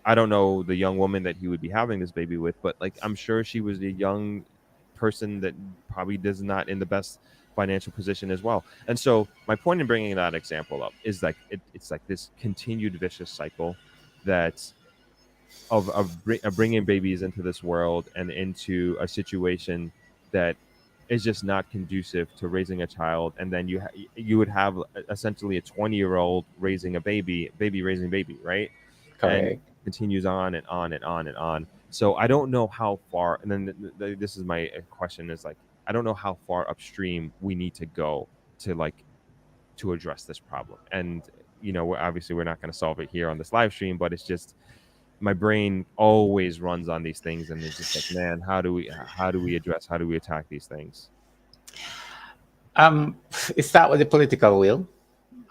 I don't know the young woman that he would be having this baby with, but like I'm sure she was a young person that probably does not in the best financial position as well. And so my point in bringing that example up is like it's like this continued vicious cycle that of bringing babies into this world and into a situation that is just not conducive to raising a child. And then you would have essentially a 20-year-old raising a baby raising baby, right? And Correct. continues on and on and on and on. So I don't know how far. And then this is my question: is like I don't know how far upstream we need to go to like to address this problem. And obviously we're not going to solve it here on this live stream, but it's just my brain always runs on these things, and it's just like, man, how do we address, how do we attack these things? Um, it start with the political will,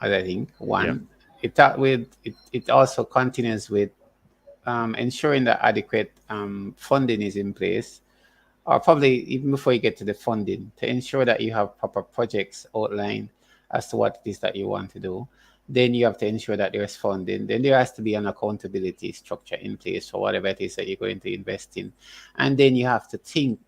as I think. Yeah. One, it also continues with ensuring that adequate funding is in place, or probably even before you get to the funding, to ensure that you have proper projects outlined as to what it is that you want to do. Then you have to ensure that there's funding. Then there has to be an accountability structure in place for whatever it is that you're going to invest in. And then you have to think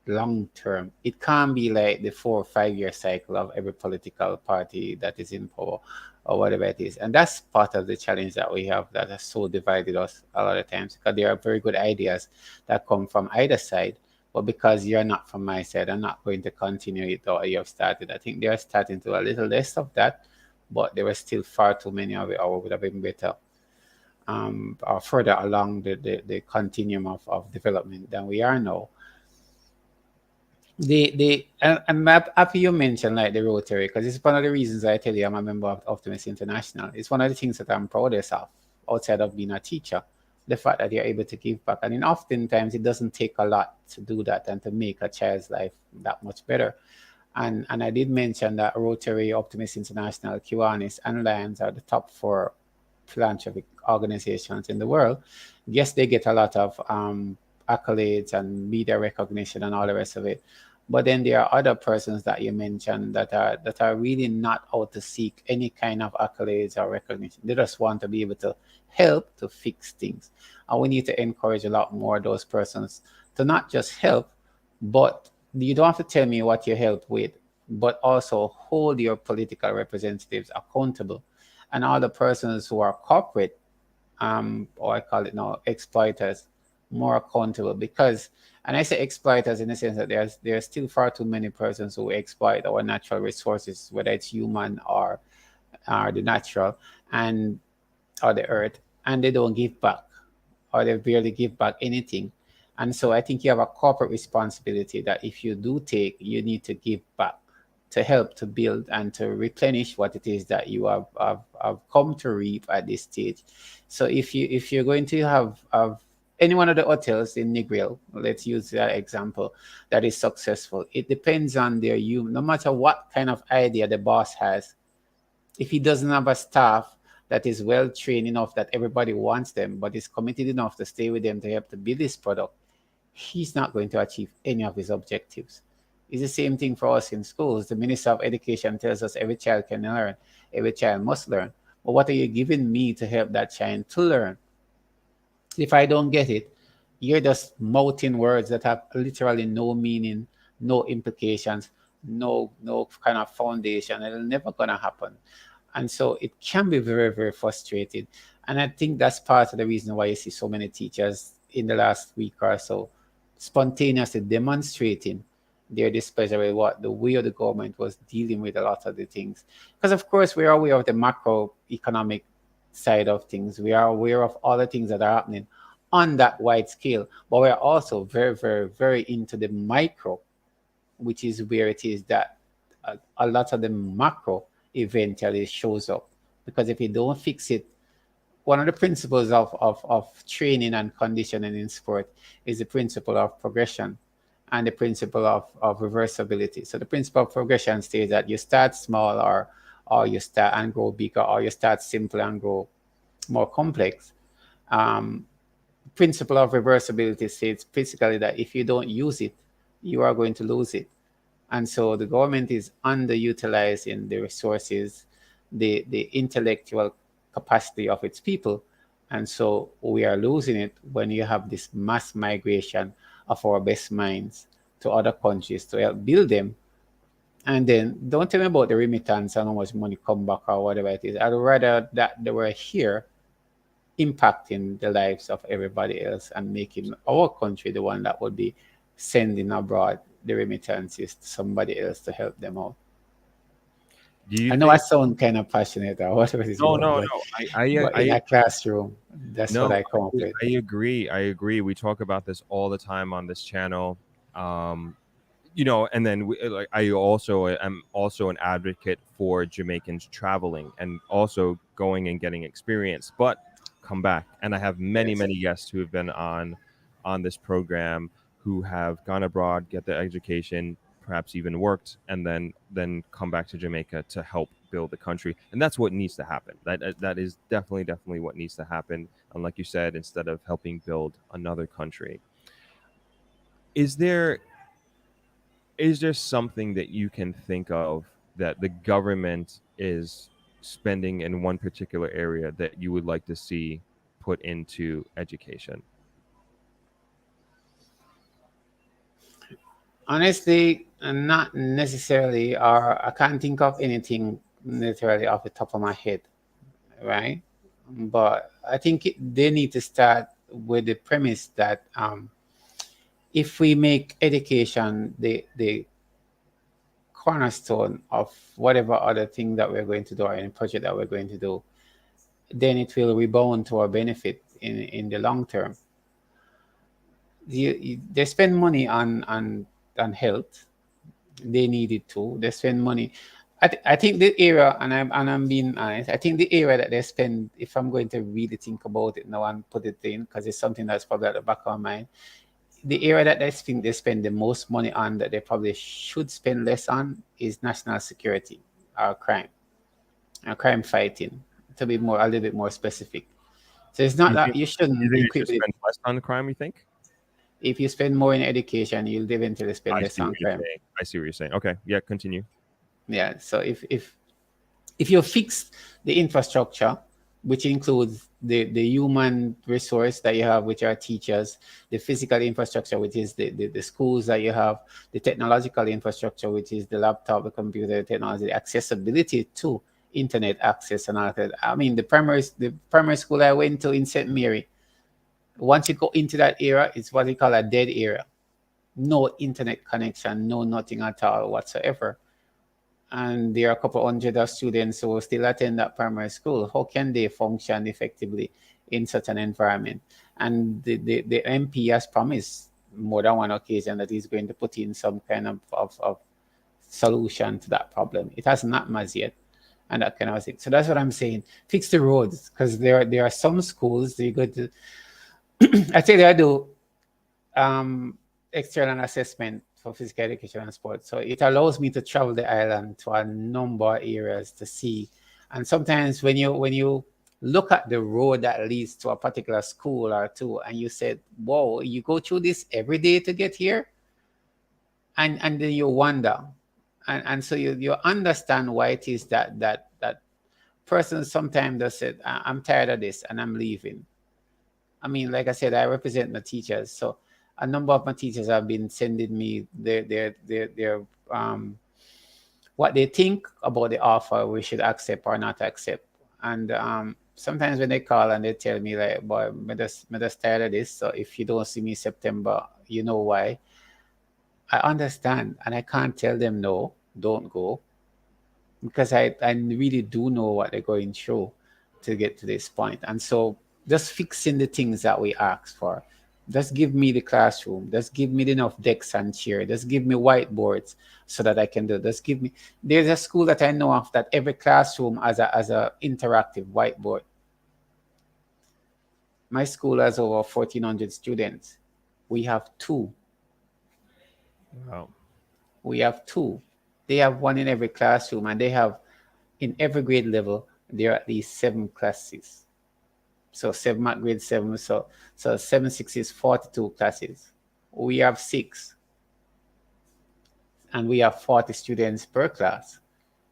long term. It can't be like the 4 or 5 year cycle of every political party that is in power or whatever it is. And that's part of the challenge that we have that has so divided us a lot of times, because there are very good ideas that come from either side. But because you're not from my side, I'm not going to continue it or you have started. I think they are starting to a little less of that, but there were still far too many of it, or would have been better or further along the continuum of development than we are now. And after you mentioned like the Rotary, because it's one of the reasons I tell you I'm a member of Optimist International. It's one of the things that I'm proudest of outside of being a teacher, the fact that you're able to give back. And then oftentimes it doesn't take a lot to do that and to make a child's life that much better. And I did mention that Rotary, Optimist International, Kiwanis, and Lions are the top four philanthropic organizations in the world. Yes, they get a lot of accolades and media recognition and all the rest of it. But then there are other persons that you mentioned that are really not out to seek any kind of accolades or recognition. They just want to be able to help to fix things. And we need to encourage a lot more of those persons to not just help, but you don't have to tell me what you help with, but also hold your political representatives accountable, and all the persons who are corporate, or I call it now exploiters, more accountable. Because, and I say exploiters in the sense that there's still far too many persons who exploit our natural resources, whether it's human or the natural, and or the earth, and they don't give back, or they barely give back anything. And so I think you have a corporate responsibility that if you do take, you need to give back to help to build and to replenish what it is that you have come to reap at this stage. So if you're going to have any one of the hotels in Negril, let's use that example, that is successful, it depends on their you. No matter what kind of idea the boss has, if he doesn't have a staff that is well trained enough that everybody wants them, but is committed enough to stay with them to help to build this product, he's not going to achieve any of his objectives. It's the same thing for us in schools. The Minister of Education tells us every child can learn, every child must learn. But what are you giving me to help that child to learn? If I don't get it, you're just mouthing words that have literally no meaning, no implications, no kind of foundation. It'll never gonna happen. And so it can be very, very frustrating. And I think that's part of the reason why you see so many teachers in the last week or so spontaneously demonstrating their displeasure with what the way of the government was dealing with a lot of the things. Because of course we're aware of the macroeconomic side of things. We are aware of all the things that are happening on that wide scale, but we're also very, very, very into the micro, which is where it is that a lot of the macro eventually shows up. Because if you don't fix it, one of the principles of training and conditioning in sport is the principle of progression and the principle of reversibility. So the principle of progression states that you start small, or you start and grow bigger, or you start simple and grow more complex. Um, Principle of reversibility states basically that if you don't use it, you are going to lose it. And so the government is underutilizing the resources, the intellectual capacity of its people. And so we are losing it when you have this mass migration of our best minds to other countries to help build them. And then don't tell me about the remittance and how much money come back or whatever it is. I'd rather that they were here impacting the lives of everybody else and making our country the one that would be sending abroad the remittances to somebody else to help them out. Do you I know I think? sound kind of passionate or whatever it is, No, no, no. but in a classroom, that's what No, I come up with. I agree. I agree. We talk about this all the time on this channel. Um, and then like I also am also an advocate for Jamaicans traveling and also going and getting experience, but come back. And I have many, Yes. many guests who have been on this program who have gone abroad, get their education, perhaps even worked, and then come back to Jamaica to help build the country. And that's what needs to happen. That is definitely what needs to happen. And like you said, instead of helping build another country, is there something that you can think of that the government is spending in one particular area that you would like to see put into education? Honestly, not necessarily, or I can't think of anything literally off the top of my head, right? But I think they need to start with the premise that if we make education the cornerstone of whatever other thing that we're going to do or any project that we're going to do, then it will rebound to our benefit in the long term. They spend money on health. They need it too. They spend money. I think the area, and I'm being honest, I think the area that they spend, if I'm going to really think about it now and put it in, because it's something that's probably at the back of my mind, the area that I think they spend the most money on that they probably should spend less on is national security or crime fighting, to be more a little bit more specific. So it's not You that think you you shouldn't think they equip should it. spend less on crime? You think? If you spend more in education, you'll eventually spend I less see what on you're crime. saying. I see what you're saying. Okay, yeah, continue. Yeah. So if you fix the infrastructure, which includes the human resource that you have, which are teachers, the physical infrastructure, which is the schools that you have, the technological infrastructure, which is the laptop, the computer, technology, the accessibility to internet access and all that. I mean, the primary school I went to in St. Mary, once you go into that era, it's what they call a dead era. No internet connection, no nothing at all whatsoever. And there are a couple hundred of students who still attend that primary school. How can they function effectively in such an environment? And the MP has promised more than one occasion that he's going to put in some kind of solution to that problem. It hasn't happened as yet, and that kind of thing. So that's what I'm saying. Fix the roads, because there are some schools that you go to. I tell you, I do um, external assessment for physical education and sports. So it allows me to travel the island to a number of areas to see. And sometimes when you look at the road that leads to a particular school or two, and you said, "Whoa, you go through this every day to get here," and then you wonder, and so you understand why it is that person sometimes does say, "I'm tired of this and I'm leaving." I mean, like I said, I represent my teachers, so a number of my teachers have been sending me their what they think about the offer we should accept or not accept. And sometimes when they call and they tell me like, "Boy, me just tired of this. So if you don't see me September, you know why." I understand, and I can't tell them no, don't go, because I really do know what they're going through to get to this point. And so just fixing the things that we ask for. Just give me the classroom. Just give me enough desks and chairs. Just give me whiteboards so that I can do. Just give me. There's a school that I know of that every classroom has a interactive whiteboard. My school has over 1,400 students. We have two. Wow. We have two. They have one in every classroom, and they have in every grade level there are at least 7 classes. So 7 at grade 7. So 7 6 is 42 classes. We have 6, and we have 40 students per class.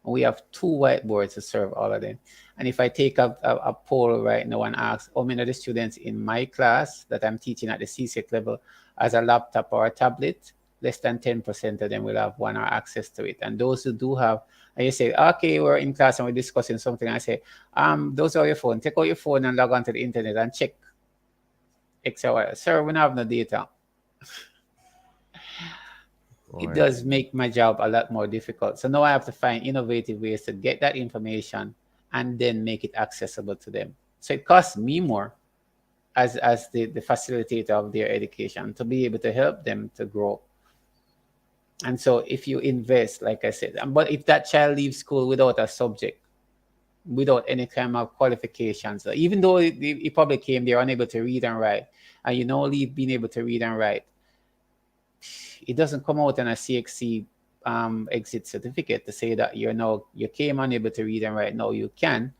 We have 2 whiteboards to serve all of them. And if I take a poll right now and ask how many of the students in my class that I'm teaching at the CSEC level has a laptop or a tablet, less than 10% of them will have one or access to it. And those who do have, and you say, "Okay, we're in class and we're discussing something," I say, "Those are your phone. Take out your phone and log onto the internet and check X or Y." "Sir, we don't have no data." It Boy. does make my job a lot more difficult. So now I have to find innovative ways to get that information and then make it accessible to them. So it costs me more as the facilitator of their education to be able to help them to grow. And so if you invest, like I said, but if that child leaves school without a subject, without any kind of qualifications, even though he probably came there unable to read and write, and leave being able to read and write, it doesn't come out in a CXC exit certificate to say that you came unable to read and write. No, you can.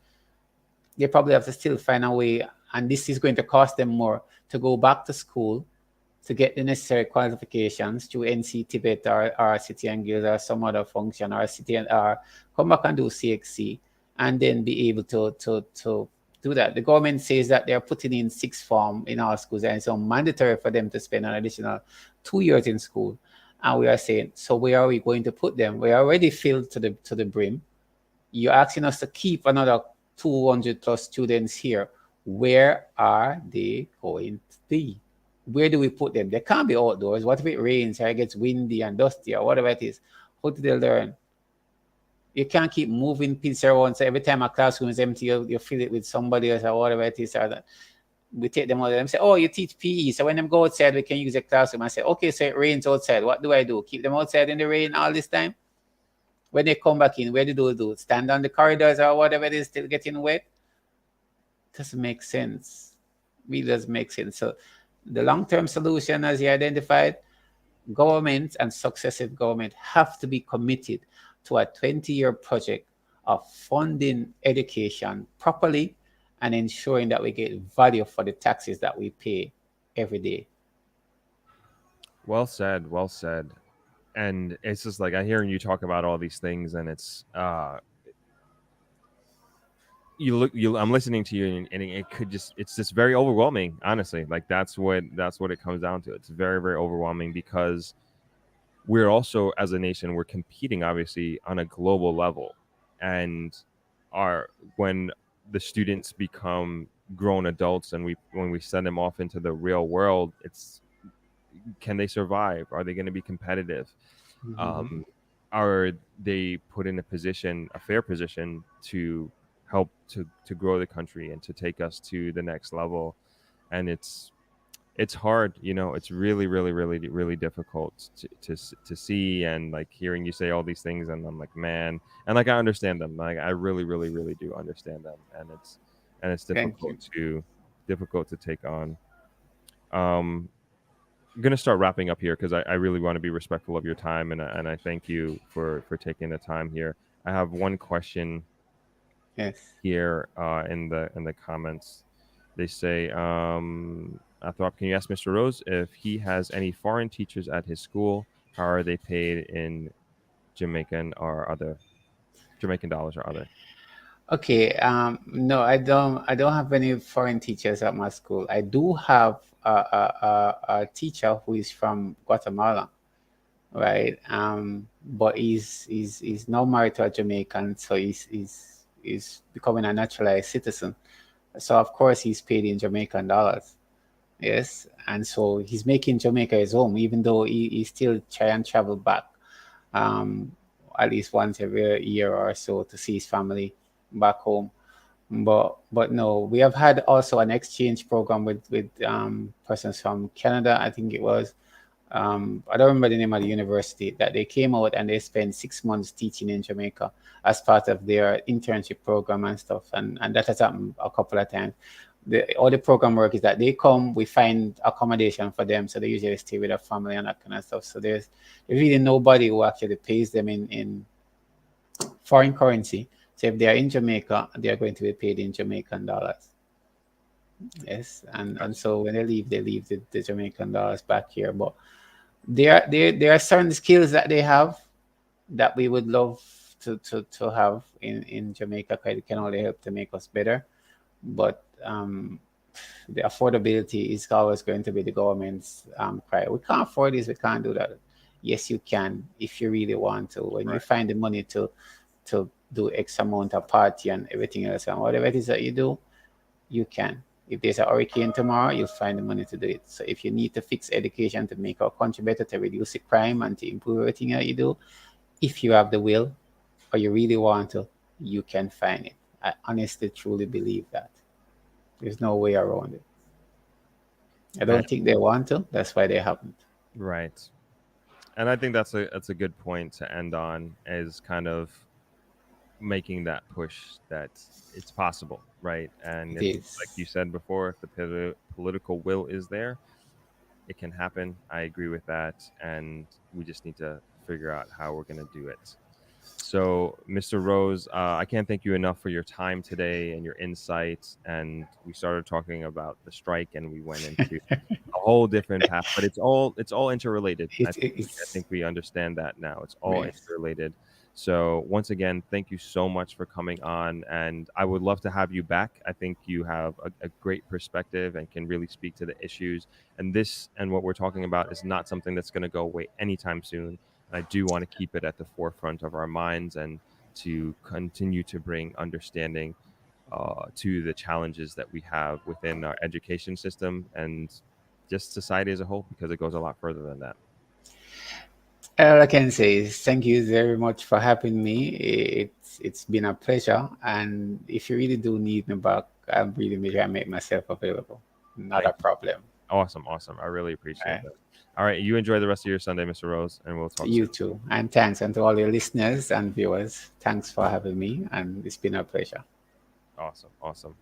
They probably have to still find a way, and this is going to cost them more to go back to school to get the necessary qualifications through NC Tibet or City and Guild or some other function or City or come back and do CXC and then be able to do that. The government says that they're putting in sixth form in our schools, and it's so mandatory for them to spend an additional 2 years in school. And we are saying, so where are we going to put them? We're already filled to the brim. You're asking us to keep another 200 plus students here. Where are they going to be? Where do we put them? They can't be outdoors. What if it rains or it gets windy and dusty or whatever it is? How do they learn? You can't keep moving pieces around. So every time a classroom is empty, you fill it with somebody else or whatever it is. Or we take them out of them, say, "Oh, you teach PE. So when them go outside, we can use a classroom." I say, "Okay, so it rains outside. What do I do? Keep them outside in the rain all this time?" when they come back in, where do they do? Stand on the corridors or whatever it is, still getting wet? Doesn't make sense. Really doesn't make sense. So the long-term solution, as you identified, government and successive government have to be committed to a 20-year project of funding education properly and ensuring that we get value for the taxes that we pay every day. Well said. Well said. And it's just like I hearing you talk about all these things, and it's I'm listening to you, and it could it's just very overwhelming, honestly. Like that's what it comes down to. It's very, very overwhelming because we're also, as a nation, we're competing obviously on a global level, and our when the students become grown adults and when we send them off into the real world, it's, can they survive? Are they going to be competitive? Mm-hmm. um, are they put in a fair position to help to grow the country and to take us to the next level? And it's hard, it's really, really, really, really difficult to see, and like hearing you say all these things, and I'm like, man, and like I understand them, like I really, really, really do understand them, and it's Thank you. difficult to take on. um I'm gonna start wrapping up here because I really want to be respectful of your time, and I thank you for taking the time here. I have one question Yes. here in the comments. They say, Athrop, can you ask Mr. Rose if he has any foreign teachers at his school? How are they paid in Jamaican dollars or other? Okay. No, I don't have any foreign teachers at my school. I do have a teacher who is from Guatemala, right? But he's now married to a Jamaican, so he's becoming a naturalized citizen. So of course he's paid in Jamaican dollars. Yes, and so he's making Jamaica his home, even though he still try and travel back, um, at least once every year or so to see his family back home. But no, we have had also an exchange program with persons from Canada. I think it was, I don't remember the name of the university, that they came out and they spent 6 months teaching in Jamaica as part of their internship program and stuff. And that has happened a couple of times. All the program work is that they come, we find accommodation for them, so they usually stay with their family and that kind of stuff. So there's really nobody who actually pays them in foreign currency. So if they are in Jamaica, they are going to be paid in Jamaican dollars. Yes, and so when they leave the Jamaican dollars back here. But there are certain skills that they have that we would love to have in Jamaica, because it can only help to make us better. But the affordability is always going to be the government's cry. We can't afford this, we can't do that. Yes, you can if you really want to. When you Right. find the money to do X amount of party and everything else and whatever it is that you do, you can. If there's a hurricane tomorrow, you'll find the money to do it. So if you need to fix education to make our country better, to reduce the crime and to improve everything that you do, if you have the will or you really want to, you can find it. I honestly truly believe that. There's no way around it. I And don't think they want to. That's why they haven't. right. And I think that's a good point to end on, is kind of making that push that it's possible, right? And It if, like you is. said before, if the political will is there, it can happen. I agree with that, and we just need to figure out how we're going to do it. So, Mr. Rose, I can't thank you enough for your time today and your insights. And we started talking about the strike, and we went into a whole different path, but it's all interrelated. I It's think we understand that now. It's all yes. interrelated. So once again, thank you so much for coming on, and I would love to have you back. I think you have a great perspective and can really speak to the issues. And this and what we're talking about is not something that's going to go away anytime soon. And I do want to keep it at the forefront of our minds and to continue to bring understanding to the challenges that we have within our education system and just society as a whole, because it goes a lot further than that. All I can say is thank you very much for having me. It's been a pleasure. And if you really do need me back, I'm really make myself available. Not a Thank you. problem. Awesome. Awesome. I really appreciate Right. that. All right, you enjoy the rest of your Sunday, Mr. Rose, and we'll talk You soon. too. And thanks. And to all your listeners and viewers, thanks for having me. And it's been a pleasure. Awesome, awesome.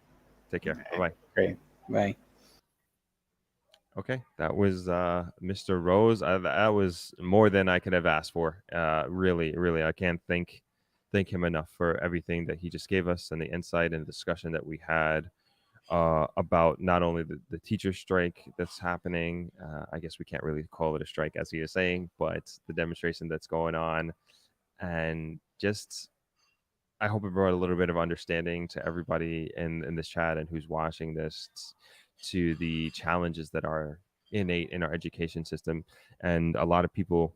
Take care. Bye bye. Great. Bye. Okay, that was Mr. Rose. That was more than I could have asked for. Really, really, I can't thank him enough for everything that he just gave us and the insight and discussion that we had about not only the teacher strike that's happening. I guess we can't really call it a strike, as he is saying, but the demonstration that's going on, and just I hope it brought a little bit of understanding to everybody in this chat and who's watching this to the challenges that are innate in our education system. And a lot of people,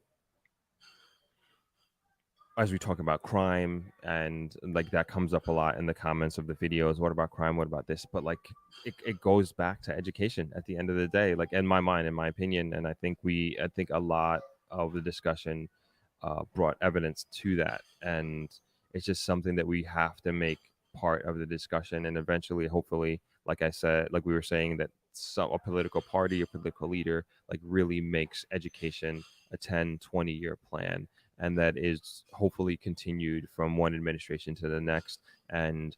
as we talk about crime and like that comes up a lot in the comments of the videos. What about crime? What about this? But like it goes back to education at the end of the day, like in my mind, in my opinion. And I think a lot of the discussion brought evidence to that. And it's just something that we have to make part of the discussion. And eventually, hopefully, like I said, like we were saying, that a political party or political leader like really makes education a 10-20 year plan, and that is hopefully continued from one administration to the next. And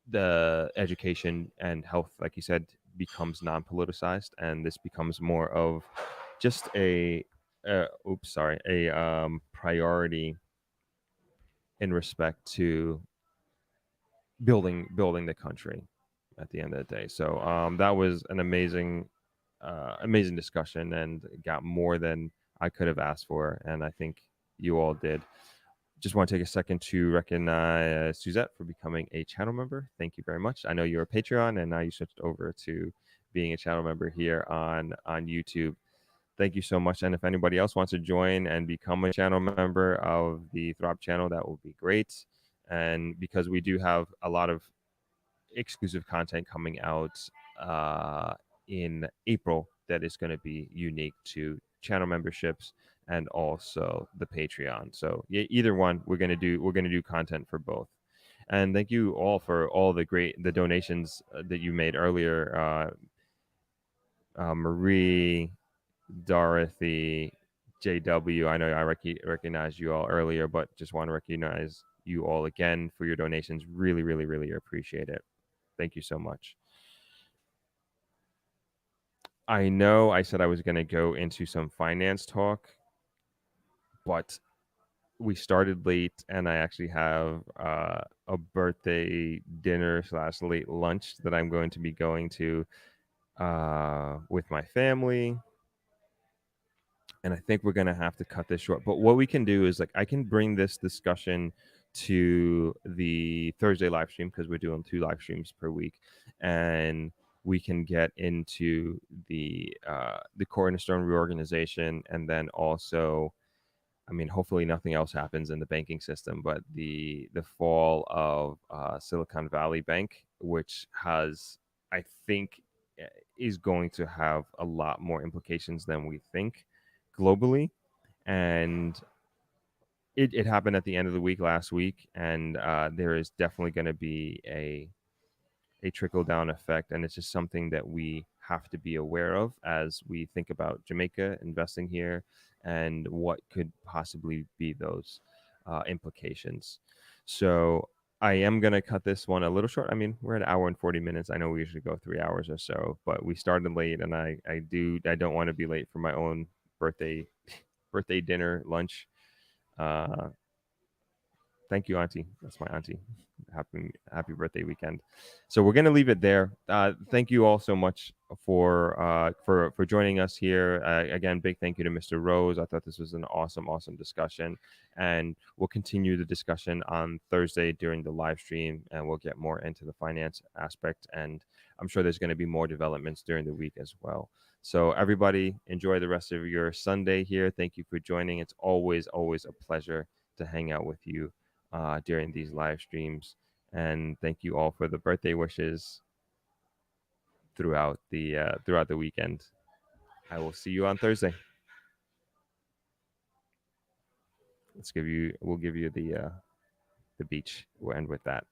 the education and health, like you said, becomes non-politicized, and this becomes more of just a priority in respect to building the country at the end of the day. So that was an amazing discussion, and got more than I could have asked for, and I think you all did. Just want to take a second to recognize Suzette for becoming a channel member. Thank you very much. I know you're a Patreon, and now you switched over to being a channel member here on YouTube. Thank you so much. And if anybody else wants to join and become a channel member of the Throb channel, that will be great. And because we do have a lot of exclusive content coming out uh, in April that is going to be unique to channel memberships and also the Patreon. So yeah, either one, we're gonna do content for both. And thank you all for all the donations that you made earlier, Marie, Dorothy, JW. I know I recognized you all earlier, but just want to recognize you all again for your donations. Really, really, really appreciate it. Thank you so much. I know I said I was going to go into some finance talk, but we started late, and I actually have a birthday dinner slash late lunch that I'm going to be going to with my family. And I think we're going to have to cut this short. But what we can do is, like, I can bring this discussion to the Thursday live stream, because we're doing 2 live streams per week, and we can get into the cornerstone reorganization, and then also, I mean, hopefully nothing else happens in the banking system, but the fall of Silicon Valley Bank, which has, I think, is going to have a lot more implications than we think globally. And it happened at the end of the week last week, and there is definitely going to be a trickle down effect, and it's just something that we have to be aware of as we think about Jamaica investing here and what could possibly be those implications. So I am going to cut this one a little short. I mean, we're at an hour and 40 minutes. I know we usually go 3 hours or so, but we started late, and I don't want to be late for my own birthday dinner lunch. Uh, Thank you, Auntie. That's my auntie. Happy birthday weekend. So we're gonna leave it there. Thank you all so much for joining us here. Again, big thank you to Mr. Rose. I thought this was an awesome discussion, and we'll continue the discussion on Thursday during the live stream, and we'll get more into the finance aspect. And I'm sure there's going to be more developments during the week as well. So everybody, enjoy the rest of your Sunday here. Thank you for joining. It's always a pleasure to hang out with you during these live streams. And thank you all for the birthday wishes throughout the weekend. I will see you on Thursday. We'll give you the beach. We'll end with that.